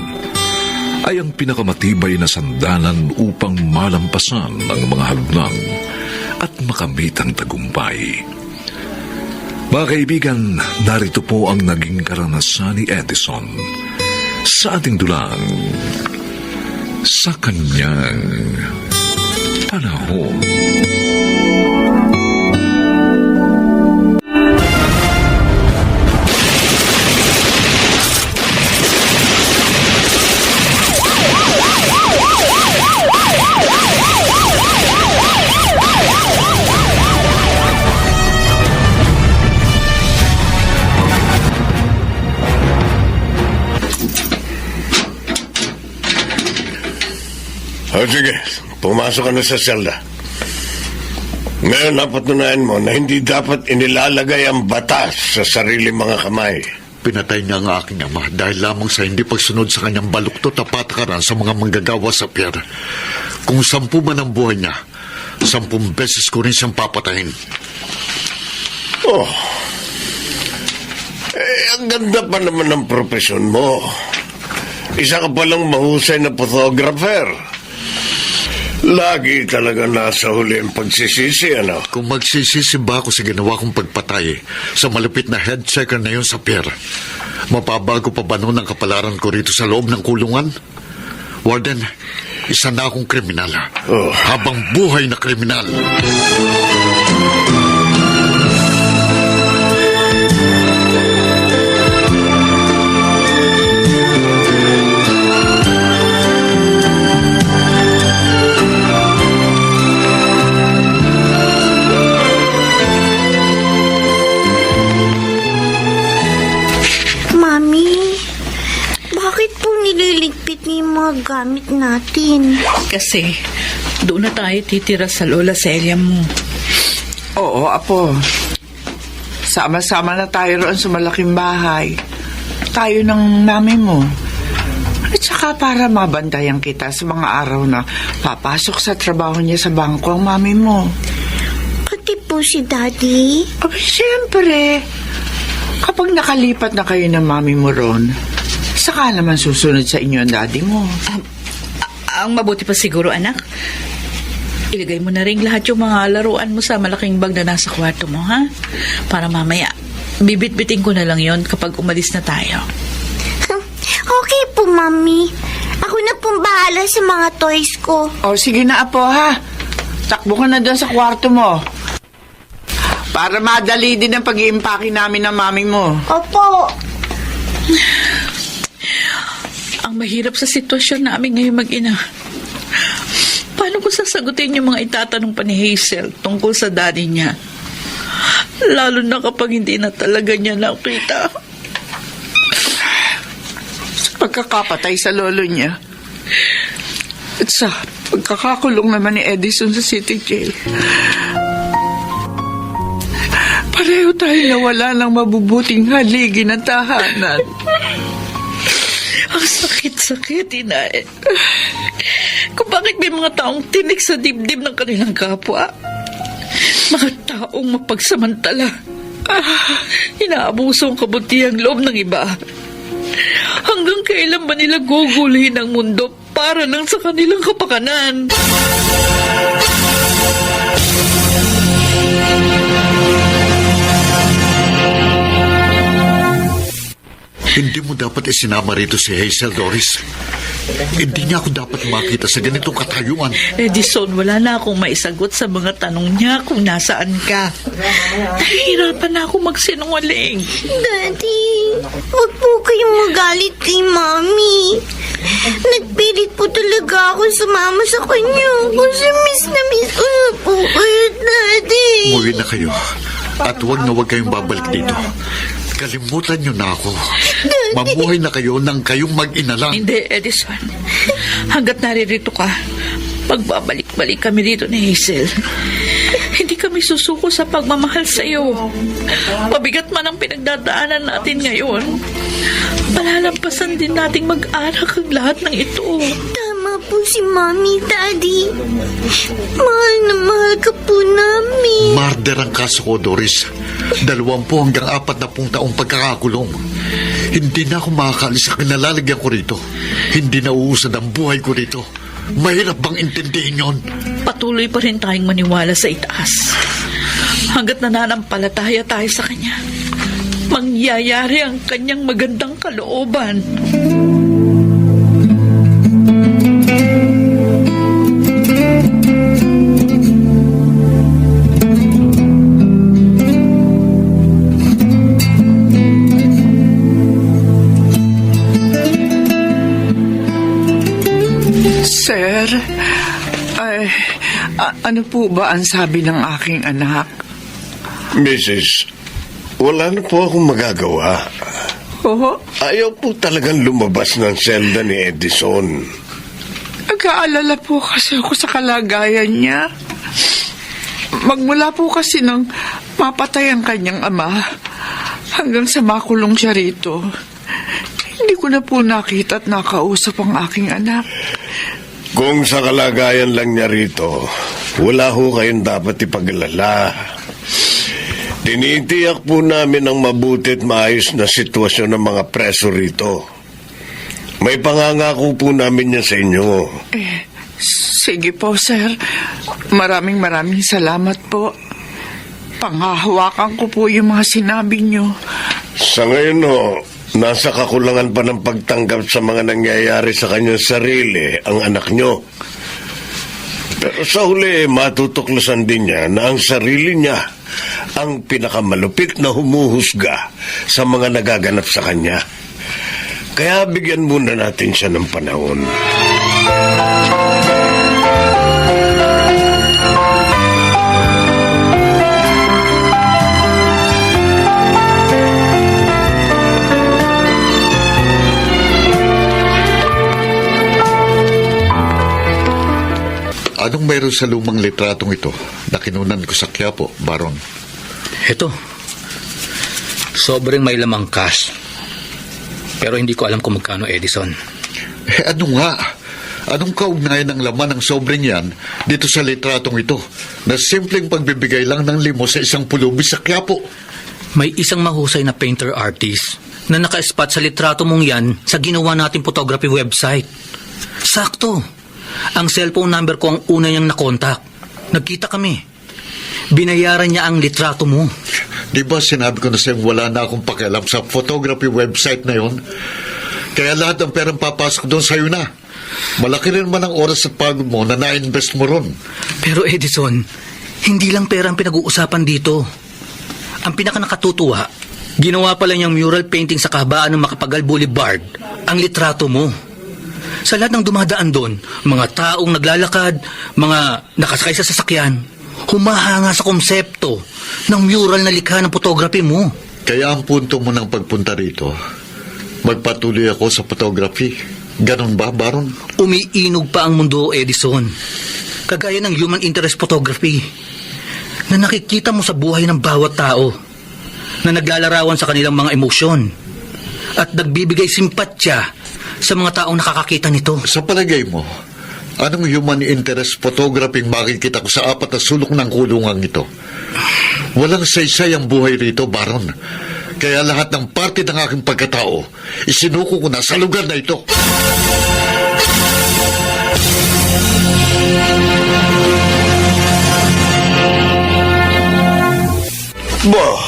ay ang pinakamatibay na sandalan upang malampasan ang mga hadlang at makamit ang tagumpay. Mga kaibigan, narito po ang naging karanasan ni Edison sa ating dulang sa kanyang panahon. O sige, pumasok ka na sa selda. Ngayon, napatunayan mo na hindi dapat inilalagay ang batas sa sarili mga kamay. Pinatay niya ang aking ama dahil lamang sa hindi pagsunod sa kanyang baluktot at patakaran sa mga manggagawa sa pier. Kung 10 man ang buhay niya, 10 beses ko rin siyang papatayin. Oh. Ang ganda pa naman ng profesyon mo. Isa ka palang mahusay na photographer. Lagi talaga nasa huli ang pagsisisi, ano? Kung magsisisi ba ako sa ginawa kong pagpatay sa malupit na head checker na yun sa pier, mapabago pa ba noon ang kapalaran ko rito sa loob ng kulungan? Warden, isa na akong kriminal. Oh. Habang buhay na kriminal. Mami, bakit po nililigpit niyo yung mga gamit natin? Kasi doon na tayo titira sa Lola Celia mo. Oo, Apo. Sama-sama na tayo roon sa malaking bahay. Tayo ng mami mo. At saka para mabantayan kita sa mga araw na papasok sa trabaho niya sa bangko ang mami mo. Pati po si Daddy. Aba, siyempre. Kapag nakalipat na kayo ng mami mo ron, saka naman susunod sa inyo ang daddy mo. Ang mabuti pa siguro, anak, ilagay mo na rin lahat yung mga laruan mo sa malaking bag na nasa kwarto mo, ha? Para mamaya, bibit-biting ko na lang yon kapag umalis na tayo. Okay po, Mami. Ako na pong bahala sa mga toys ko. O, sige na, Apo, ha? Takbo ka na doon sa kwarto mo. Para madali din ang pag-iimpake namin ng mami mo. Opo. Ang mahirap sa sitwasyon namin ngayon mag-ina. Paano ko sasagutin yung mga itatanong pa ni Hazel tungkol sa daddy niya? Lalo na kapag hindi na talaga niya nakita. Sa pagkakapatay sa lolo niya. At sa pagkakakulong naman ni Edison sa City Jail. Pareho tayo nawala ng mabubuting haligi ng tahanan. Ang sakit-sakit, inay. Kung bakit may mga taong tinik sa dibdib ng kanilang kapwa. Mga taong mapagsamantala. Inaabuso ang kabutihang loob ng iba. Hanggang kailan ba nila guguluhin ang mundo para lang sa kanilang kapakanan? Hindi mo dapat isinama rito si Hazel, Doris. Hindi niya ako dapat makita sa ganitong katayuan. Edison, wala na akong maisagot sa mga tanong niya kung nasaan ka. Nahihirapan na ako magsinungaling. Daddy, huwag po kayong magalit kay Mami. Nagpilit po talaga ako sumama sa kanya kasi miss na po kayo, Daddy. Umuwi na kayo. At huwag na huwag kayong babalik dito. Kalimutan niyo na ako. Mabuhay na kayo nang kayong mag-ina lang. Hindi, Edison. Hanggat naririto ka, magbabalik-balik kami dito ni Hazel. Hindi kami susuko sa pagmamahal sa iyo. Mabigat man ang pinagdadaanan natin ngayon. Palalampasan din nating mag-anak ang lahat ng ito. Tama po si Mami, Daddy. Mahal na mahal ka po namin. Murder ang kaso ko, Doris. 20 hanggang 40 taong pagkakakulong. Hindi na ako makakaalis sa kinalalagyan ko rito. Hindi na uusad ang buhay ko rito. Mahirap bang intindihin yon? Patuloy pa rin tayong maniwala sa itaas. Hanggat nananampalataya tayo sa Kanya, mangyayari ang Kanyang magandang kalooban. Sir, ano po ba ang sabi ng aking anak? Mrs., wala na po akong magagawa. Oo, Ayaw po talagang lumabas ng selda ni Edison. nag-aalala po kasi ako sa kalagayan niya. Magmula po kasi nang mapatay ang kanyang ama hanggang sa makulong siya rito. Hindi ko na po nakita at nakausap ang aking anak. Kung sa kalagayan lang niya rito, wala ho kayong dapat ipaglala. Tinitiyak po namin ang mabuti at maayos na sitwasyon ng mga preso rito. May pangangako po namin yan sa inyo. Sige po, sir. Maraming salamat po. Panghahawakan ko po yung mga sinabi nyo. Sa ngayon nasa kakulangan pa ng pagtanggap sa mga nangyayari sa kanyang sarili ang anak nyo. Pero sa huli, matutuklasan din niya na ang sarili niya ang pinakamalupit na humuhusga sa mga nagaganap sa kanya. Kaya bigyan muna natin siya ng panahon. Anong meron sa lumang litratong ito na kinunan ko sa Quiapo, Baron? Ito. Sobrang may lamang cash. Pero hindi ko alam kung magkano, Edison. Ano nga? Anong kaugnayan ng laman ng sobrang yan dito sa litratong ito na simpleng pagbibigay lang ng limo sa isang pulubi sa Quiapo? May isang mahusay na painter artist na naka-spot sa litrato mong yan sa ginawa nating photography website. Sakto. Ang cellphone number ko ang una niyang nakontak. Nagkita kami. Binayaran niya ang litrato mo. Di ba sinabi ko na sa'yo wala na akong pakialam sa photography website na yon? Kaya lahat ng perang papasok doon sa'yo na. Malaki rin man ang oras at pagod mo na na-invest mo ron. Pero Edison, hindi lang pera ang pinag-uusapan dito. Ang pinaka-nakatutuwa, ginawa pala niyang mural painting sa kahabaan ng Makapagal Boulevard ang litrato mo. Sa lahat ng dumadaan doon, mga taong naglalakad, mga nakasakay sa sasakyan, humahanga sa konsepto ng mural na likha ng photography mo. Kaya ang punto mo ng pagpunta rito, magpatuloy ako sa photography. Ganon ba, Baron? Umiinog pa ang mundo, Edison. Kagaya ng human interest photography na nakikita mo sa buhay ng bawat tao na naglalarawan sa kanilang mga emosyon at nagbibigay simpatya sa mga taong nakakakita nito. Sa palagay mo, anong human interest photography makikita ko sa apat na sulok ng kulungan ito? Walang saysay ang buhay rito, Baron. Kaya lahat ng parte ng aking pagkatao, isinuko ko na sa lugar na ito. Bah,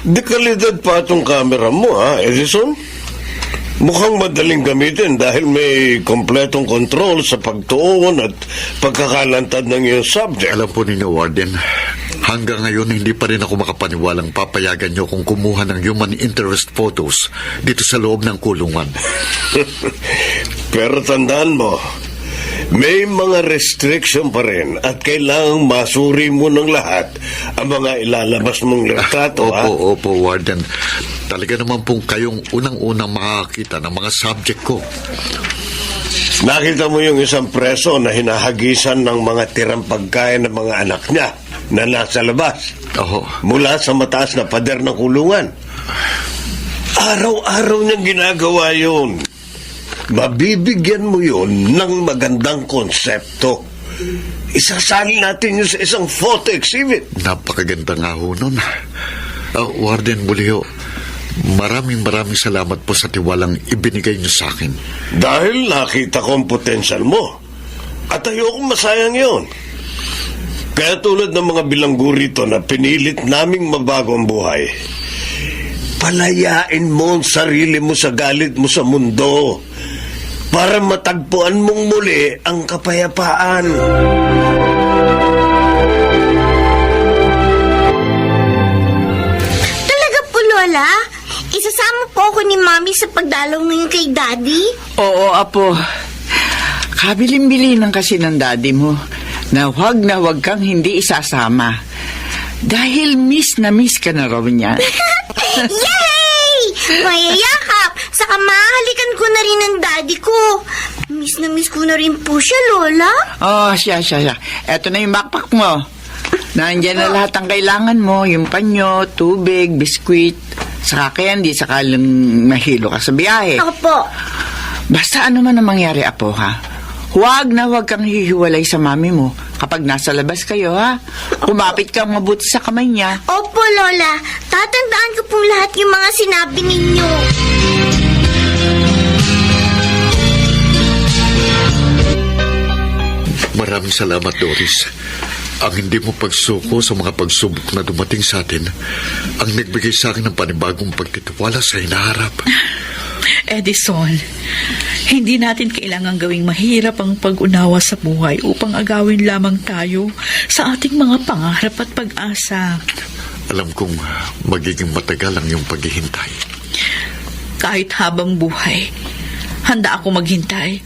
di kalidad pa itong camera mo, Edison? Mukhang madaling gamitin dahil may kompletong kontrol sa pagtuon at pagkakalantad ng iyong subject. Alam po ninyo, Warden, hanggang ngayon hindi pa rin ako makapaniwalang papayagan niyo kung kumuha ng human interest photos dito sa loob ng kulungan. Pero tandaan mo, may mga restriction pa rin at kailangang masuri mo ng lahat ang mga ilalabas mong retrato. Opo, Warden. Talaga naman pong kayong unang-unang makakita ng mga subject ko. Nakita mo yung isang preso na hinahagisan ng mga tirang pagkain ng mga anak niya na nasa labas. Oho. Mula sa mataas na pader ng kulungan. Araw-araw niyang ginagawa yun. Mabibigyan mo yun ng magandang konsepto. Isasali natin yun sa isang photo exhibit. Napakaganda nga ho nun. Warden Bulio, maraming salamat po sa tiwalang ibinigay niyo sa akin. Dahil nakita ko ang potensyal mo. At ayokong masayang yun. Kaya tulad ng mga bilanggo rito na pinilit naming mabago ang buhay, palayain mo ang sarili mo sa galit mo sa mundo para matagpuan mong muli ang kapayapaan. Talaga po, Lola? Isasama po ako ni Mami sa pagdalaw ngayon kay Daddy? Oo, Apo. Kabilin-bilinan kasi ng daddy mo na huwag kang hindi isasama. Dahil miss na miss ka na raw niya. Yay! Mayayakap! Saka mahalikan ko na rin ang Daddy ko. Miss na miss ko na rin po siya, Lola. Oh, siya. Eto na yung backpack mo. Nandiyan na lahat ang kailangan mo. Yung panyo, tubig, biskwit, saka candy, saka lang mahilo ka sa biyahe. Opo. Basta ano man ang mangyari, Apo, ha? Huwag kang hihiwalay sa mami mo kapag nasa labas kayo, ha? Kumapit kang mabuti sa kamay niya. Opo, Lola. Tatandaan ko po lahat yung mga sinabi ninyo. Maraming salamat, Doris. Ang hindi mo pagsuko sa mga pagsubok na dumating sa atin ang nagbigay sa akin ng panibagong pagtitiwala sa hinaharap. Edison, hindi natin kailangang gawing mahirap ang pag-unawa sa buhay upang agawin lamang tayo sa ating mga pangarap at pag-asa. Alam kong magiging matagal ang iyong paghihintay. Kahit habang buhay, handa ako maghintay.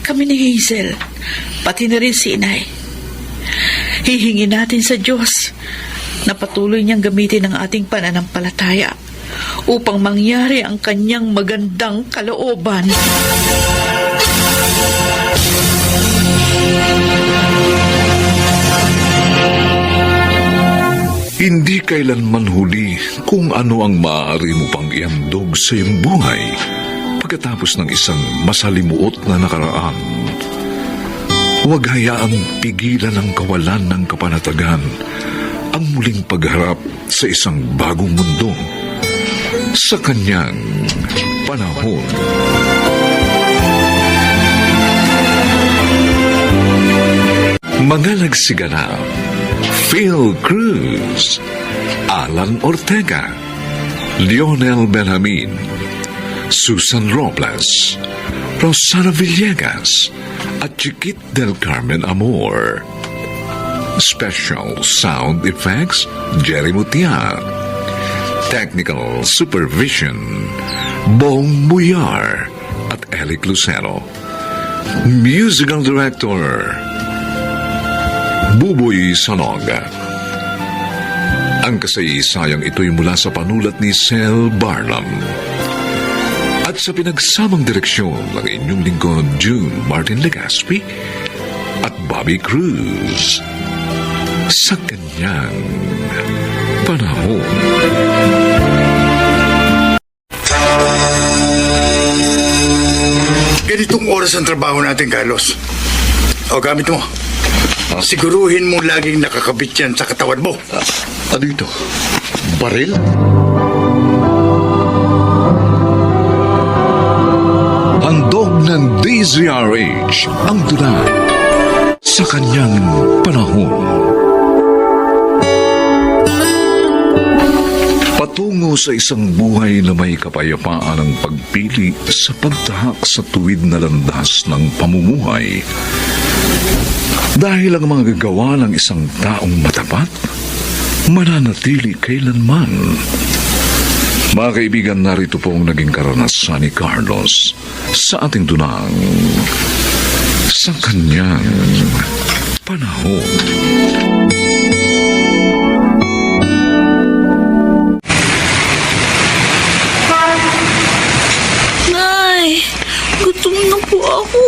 Kami ni Hazel, pati na rin si Inay. Hihingi natin sa Diyos na patuloy niyang gamitin ang ating pananampalataya upang mangyari ang kanyang magandang kalooban. Hindi kailanman huli kung ano ang maaari mo pang ihandog sa iyong buhay pagkatapos ng isang masalimuot na nakaraan. Huwag hayaang pigilan ng kawalan ng kapanatagan ang muling pagharap sa isang bagong mundo sa kanyang panahon. Mga nagsiganap: Phil Cruz, Alan Ortega, Lionel Benjamin, Susan Robles, Rosana Villegas, at Chiquit del Carmen Amor. Special sound effects, Jerry Mutia. Technical supervision, Bong Muyar at Eric Lucero. Musical director, Buboy Sanoga. Ang kasaysayang ito'y mula sa panulat ni Sel Barnum at sa pinagsamang direksyon ng inyong lingkod June Martin Legaspi at Bobby Cruz sa kanyang panahon. Ganitong oras ang trabaho natin, Carlos. O, gamit mo. Siguruhin mo laging nakakabit yan sa katawan mo. Ano ito? Baril? Handog ng DZRH ang tula sa kanyang panahon. Patungo sa isang buhay na may kapayapaan ang pagpili sa pagtahak sa tuwid na landas ng pamumuhay. Dahil ang mga gagawa ng isang taong matapat, mananatili kailanman. Mga kaibigan, narito po ang naging karanasan ni Carlos sa ating dunang sa kanyang panahon. Nay, gutom na po ako.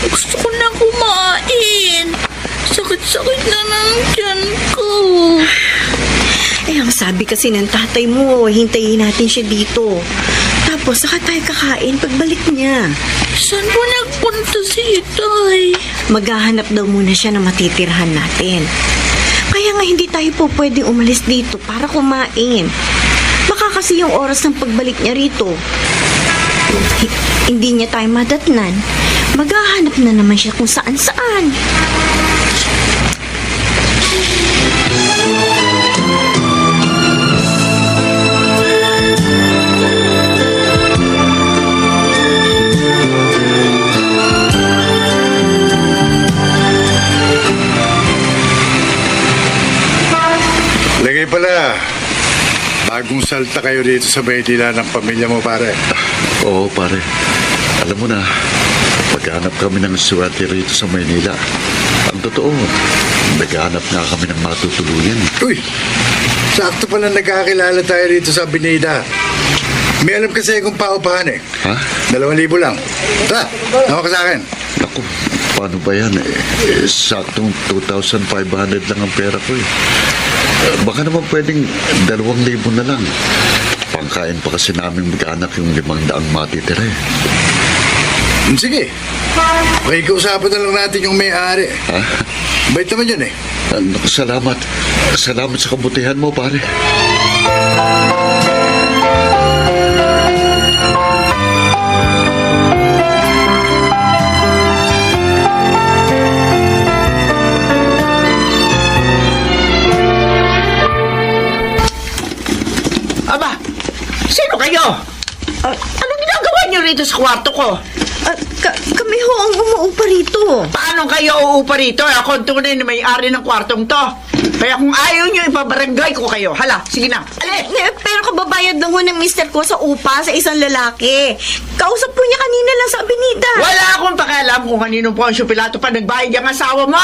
Gusto ko na kumain. Sakit-sakit na ng tiyan ko. Ang sabi kasi ng tatay mo, hintayin natin siya dito. Tapos saka tayo kakain pagbalik niya. Saan po nagpunta si Itay? Maghahanap daw muna siya na matitirhan natin. Kaya nga hindi tayo po pwedeng umalis dito para kumain. Baka kasi yung oras ng pagbalik niya rito, hindi niya tayo madatnan. Maghahanap na naman siya kung saan-saan. Lagay pala, bagong salta kayo dito sa Maynila ng pamilya mo, pare. Oo, pare. Alam mo na, paghanap kami ng swerte rito sa Maynila. Ang totoo, naghanap nga kami ng matutuluyan. Uy, sakto pala nagkakilala tayo dito sa Binida. May alam kasi kung paupahan eh. Ha? 2,000 lang. Tara, nawa ka sa akin. Naku, paano ba yan? Saktong 2,500 lang ang pera ko eh. Baka naman pwedeng 2,000 na lang. Pangkain pa kasi namin mag-anak yung 500 matitira eh. Sige. Pakikausapan na lang natin yung may-ari. Ha? Bait naman yan eh. Naku, salamat. Salamat sa kabutihan mo, pare. Aba, sino kayo? Anong ginagawa niyo rito sa kwarto ko? Kami ho ang umuupa rito. Paano kayo uupa rito? Ako ang tunay na may-ari ng kwartong to. Kaya kung ayaw niyo, ipabarangay ko kayo. Hala, sige na. Alis! Pero kababayad lang ho ng mister ko sa upa sa isang lalaki. Kausap po niya kanina lang sa Avenida. Wala akong pakialam kung kanino Poncio Pilato pa nagbayad yung asawa mo.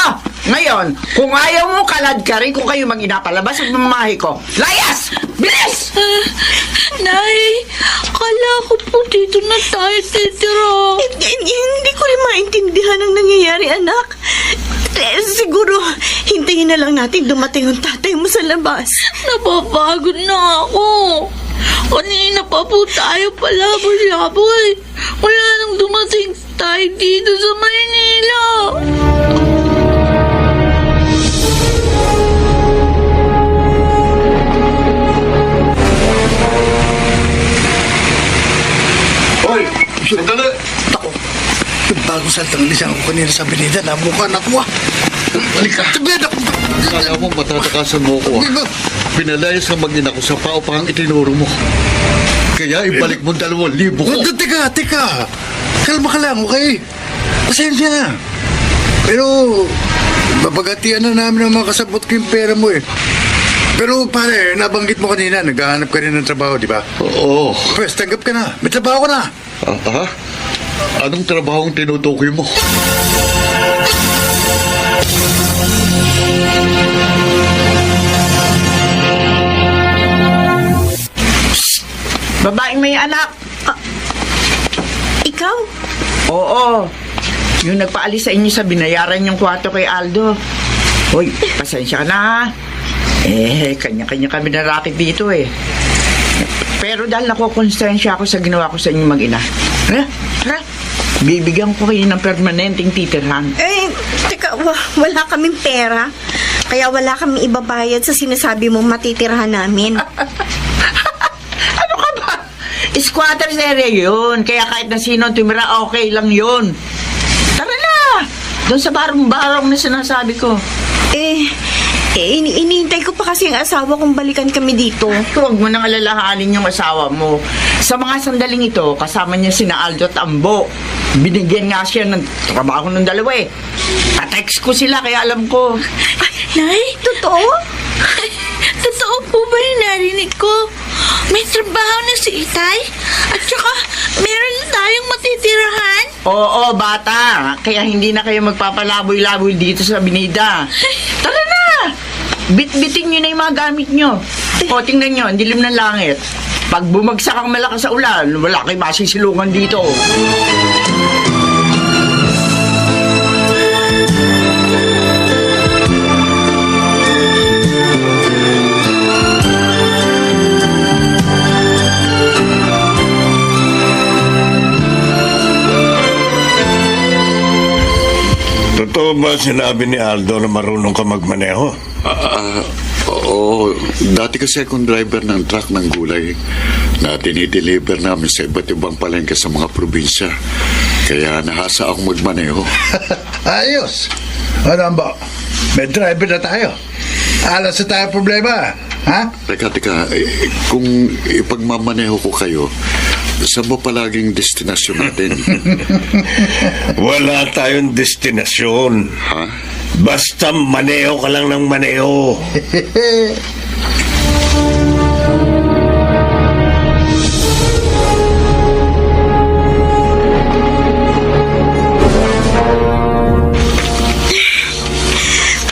Ngayon, kung ayaw mo, kalad ka rin kung kayo mag-inapalabas at mamahay ko. Layas! Bilis! Nay, kala ko po dito na tayo titira. Hindi ko rin maintindihan ang nangyayari, anak. Siguro, hintayin na lang natin dumating ang tatay mo sa labas. Napapagod na ako. Kanina pa po tayo palaboy-laboy. Wala nang dumating tayo dito sa Maynila. Hoy! Sandali! Ako, yung bagong saltang lisang ako kanina sa Avenida, namukan ako ah. Balik ka. Sabihan ako. Kala mo matatakasan mo ko, ah. Pinalayas ka mag-ina ko sa paupahang itinuro mo. Kaya ibalik mo 2,000 ko. Teka. Kalma ka lang, okay? Pasensya na. Pero, babagatian na namin ang mga kasabot ko yung pera mo eh. Pero pare, nabanggit mo kanina, naghahanap ka rin ng trabaho, di ba? Oo. Pwes, tanggap ka na. May trabaho ka na. Ha? Anong trabahong tinutukoy mo? Babaeng may anak. Ikaw? Oo. Yung nagpaalis sa inyo sa binayaran yung kwarto kay Aldo. Hoy, pasensya ka na ha. Kanya-kanya kami na racket dito eh. Pero dahil nakukonsensya ako sa ginawa ko sa inyo mag-ina. Tara. Bibigyan ko kayo ng permanenteng titirhan. Teka, wala kaming pera. Kaya wala kaming ibabayad sa sinasabi mong matitirahan namin. Ano ka ba? Squatters area yun. Kaya kahit na sino ang tumira, okay lang yun. Tara na! Doon sa barong-barong na sinasabi ko. Iniintay ko pa kasi ang asawa kong balikan kami dito. Huwag mo nang alalahanin yung asawa mo. Sa mga sandaling ito, kasama niya sina Aldo at Ambo. Binigyan nga siya ng trabaho ng dalawa eh. Ka-text ko sila kaya alam ko. Nay, Totoo? totoo po ba yung narinig ko? May trabaho na si Itay? At saka, meron na tayong matitirahan? Oo, bata. Kaya hindi na kayo magpapalaboy-laboy dito sa Avenida. Tara na! Bit-bitin nyo na yung mga gamit nyo. O, tingnan nyo, ang dilim ng langit. Pag bumagsak ang malakas sa ulan, wala kayo masisilungan dito. Totoo ba sinabi ni Aldo na marunong ka magmaneho? Oo. Dati kasi akong driver ng truck ng gulay na dinideliver namin sa iba't ibang palengke sa mga probinsya. Kaya nahasa akong magmaneho. Ayos. Ano ba? May driver na tayo. Alas na tayo problema. Ha? Teka. Kung ipagmamaneho ko kayo, saan ba palaging destinasyon natin? Wala tayong destinasyon. Ha? Basta maneho ka lang ng maneho.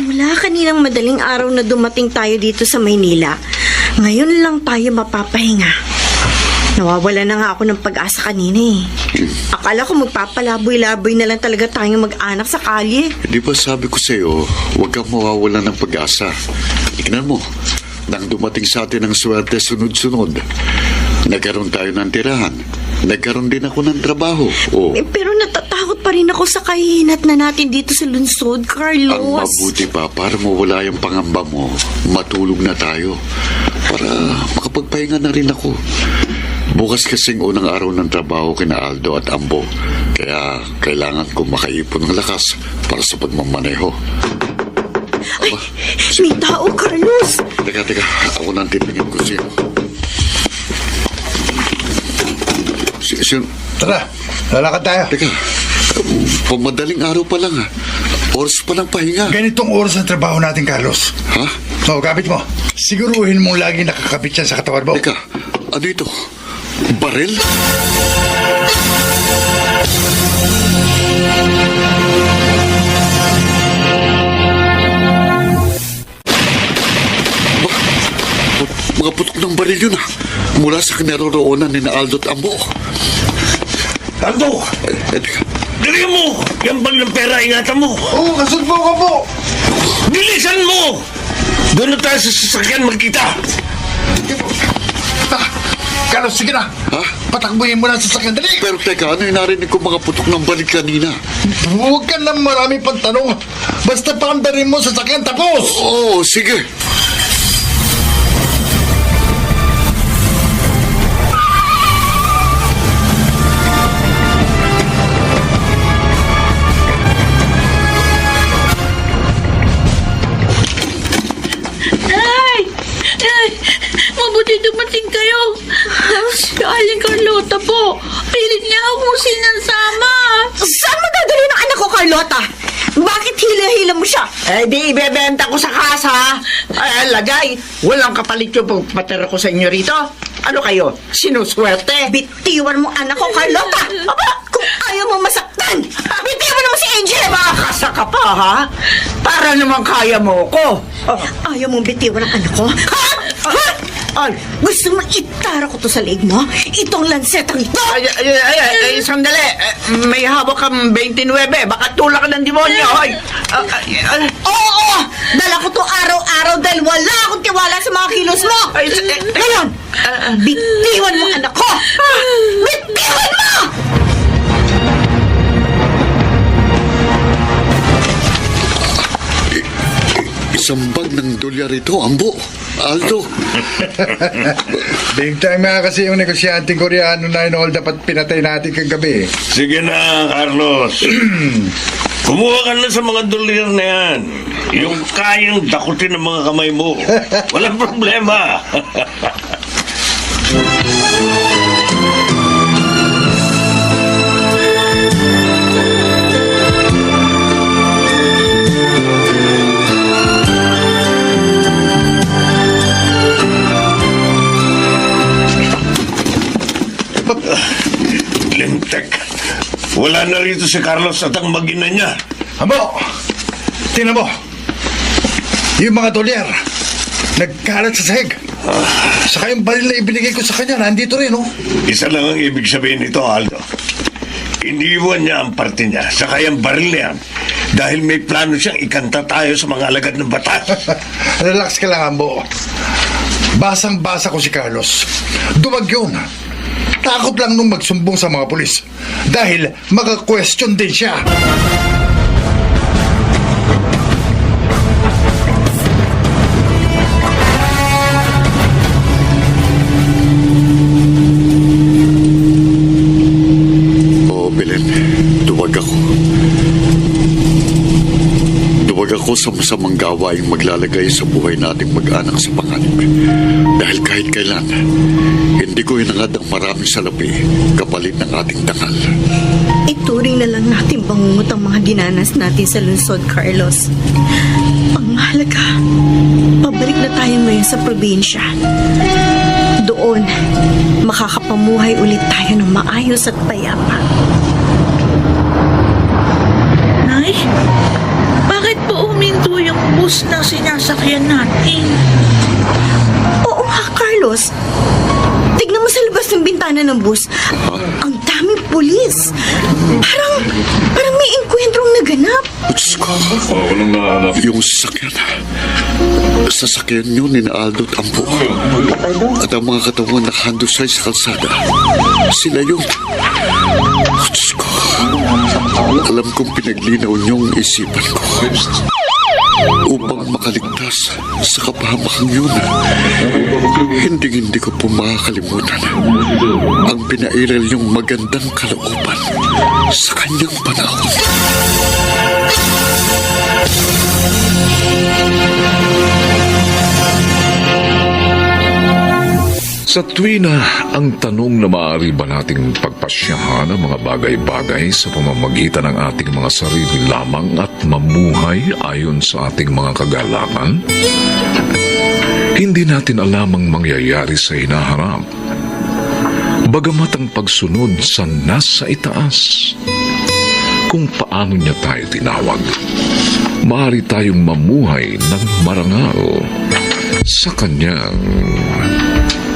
Mula kaninang madaling araw na dumating tayo dito sa Maynila, ngayon lang tayo mapapahinga. Nawawala na nga ako ng pag-asa kanina eh. Akala ko magpapalaboy-laboy na lang talaga tayong mag-anak sa kalye. Di ba sabi ko sa'yo, huwag kang mawawala ng pag-asa. Tignan mo, nang dumating sa atin ang swerte sunod-sunod, nagkaroon tayo ng tirahan. nagkaroon din ako ng trabaho. Oh, Pero natatakot pa rin ako sa kahihinat na natin dito sa lungsod, ang Carlos. mabuti pa, para mawala yung pangamba mo, matulog na tayo. Para makapagpahinga na rin ako. Bukas kasing unang araw ng trabaho kina Aldo at Ambo. Kaya kailangan ko makaipon ng lakas para sa pagmamaneho. Ay, may tao, Carlos. Teka, ako nang titingin ko sino. Sino? Tara, lalakad tayo. Teka, pamadaling araw pa lang ha. Oras pa lang pahinga. Ganitong oras ng trabaho natin, Carlos. Ha? O, kapit mo. Siguruhin mong lagi nakakapit yan sa katawan mo. Teka, ano ito? Baril? Mga putok ng baril yun ah. Mula sa kinaroroonan ni Aldo at Ambo. Aldo! Teka, Dali mo! Yan bag ng pera, ingatan mo! Oo, kasunod mo ka po. Bilisan mo! Doon na tayo sa sasakyan magkita! Carlos, sige na. Ha? Patakbuhin mo na sa sasakyan. Dali! pero teka, ano yung narinig ko mga putok ng baril kanina? Huwag ka na marami pang tanong. Basta paandarin mo sa sasakyan, tapos! Oo, sige. Ay! Ay! Mabuti dumating kayo. Si Aling Carlota po. Pilit niya akong sinasama. Saan mo dadali ng anak ko, Carlota? Bakit hila-hila mo siya? Eh, di ibebenta ko sa kasa. Ay, lagay. Walang kapalit yung pagpatira ko sa inyo rito. Ano kayo? Sinuswerte? Bitiwan mo anak ko, Carlota! Aba, kung ayaw mo masaktan, bitiwan mo si Angel! Makakasa ka pa, ha? Para naman kaya mo ko. Oh, Ayaw mong bitiwan ang anak ko? Ha? Ha? ay, Gusto mo itara ko to sa leeg mo? Itong lansetang ito? sandali. May hawak kang 29. Baka tulak ka ng demonyo. Ay, Oo! Dala ko to araw-araw dahil wala akong tiwala sa mga kilos mo! Ngayon, bitiwan mo anak ko! Bitiwan mo! Isang bag ng dolyar ito, Ambo. Aldo. Big time nga kasi yung negosyanteng Koreano na inold dapat pinatay natin kagabi. Sige na, Carlos. Kumuha ka na sa mga dolyar na yan. Yung kayang dakutin ng mga kamay mo. Walang problema. Lintek. Wala na rito si Carlos at ang mag-ina niya. Amo! Tingnan mo! Yung mga dolyar, nagkalat sa sahig. Saka yung baril na ibinigay ko sa kanya, nandito rin, oh. Isa lang ang ibig sabihin nito, Aldo. Iniwan niya ang parte niya, saka yung baril na yan. Dahil may plano siyang ikanta tayo sa mga alagad ng batas. Relax ka lang, Ambo. Basang-basa ko si Carlos. Duwag yun. Takot lang nung magsumbong sa mga pulis. Dahil maka-question din siya. Oo, Belen. Duwag ako. Duwag ako sa masamang gawaing maglalagay sa buhay nating mag-anak sa panganib. Dahil kahit kailan, hindi ko hinangad ang maraming salapi kapalit ng ating dangal. Ituring na lang natin bangungot ang mga dinanas natin sa lungsod, Carlos. Ang mahalaga, pabalik na tayo ngayon sa probinsya. Doon, makakapamuhay ulit tayo ng maayos at payapa. Nay, bakit po huminto yung bus na sinasakyan natin? Oo nga, Carlos. Tignan mo sa labas ng bintana ng bus. Ang daming pulis. Parang may engkwentrong naganap. Diyos ko, yung sasakyan nyo ni Aldo at Ampo. At ang mga katawan nakahandusay sa kalsada. Sila yun. Diyos ko, alam kong pinaglinaw nyo ang isipan ko. Upang makaligtas sa kapahamakang yun. Hindi ko po makakalimutan ang pinairal niyong magandang kalooban sa kanyang panahon. Sa tuwina, ang tanong na maaari ba nating pagpasyahan ang mga bagay-bagay sa pamamagitan ng ating mga sarili lamang at mamuhay ayon sa ating mga kagalakan? Hindi natin alam ang mangyayari sa hinaharap. Bagamat ang pagsunod sa nasa itaas, kung paano niya tayo tinawag, maaari tayong mamuhay ng marangal sa kanyang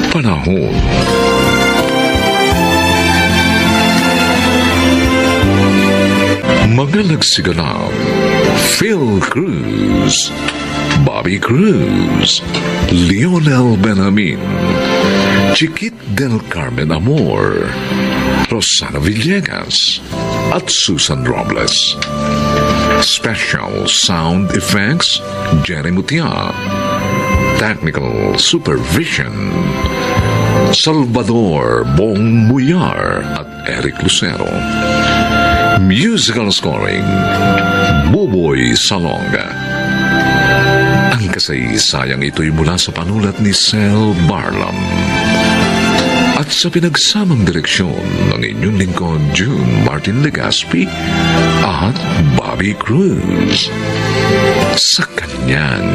panahon. Mga nagsiganap: Phil Cruz, Bobby Cruz, Lionel Benjamin, Chiquit del Carmen Amor, Rosana Villegas, at Susan Robles. Special Sound Effects, Jenny Mutia. Technical Supervision, Salvador Bong Muyar at Eric Lucero. Musical Scoring, Buboy Salonga. Ang kasaysayang ito'y mula sa panulat ni Sel Barlam. At sa pinagsamang direksyon ng inyong lingkod, June Martin Legaspi at Bobby Cruz. Sa kanyang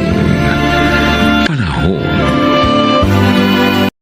panahon.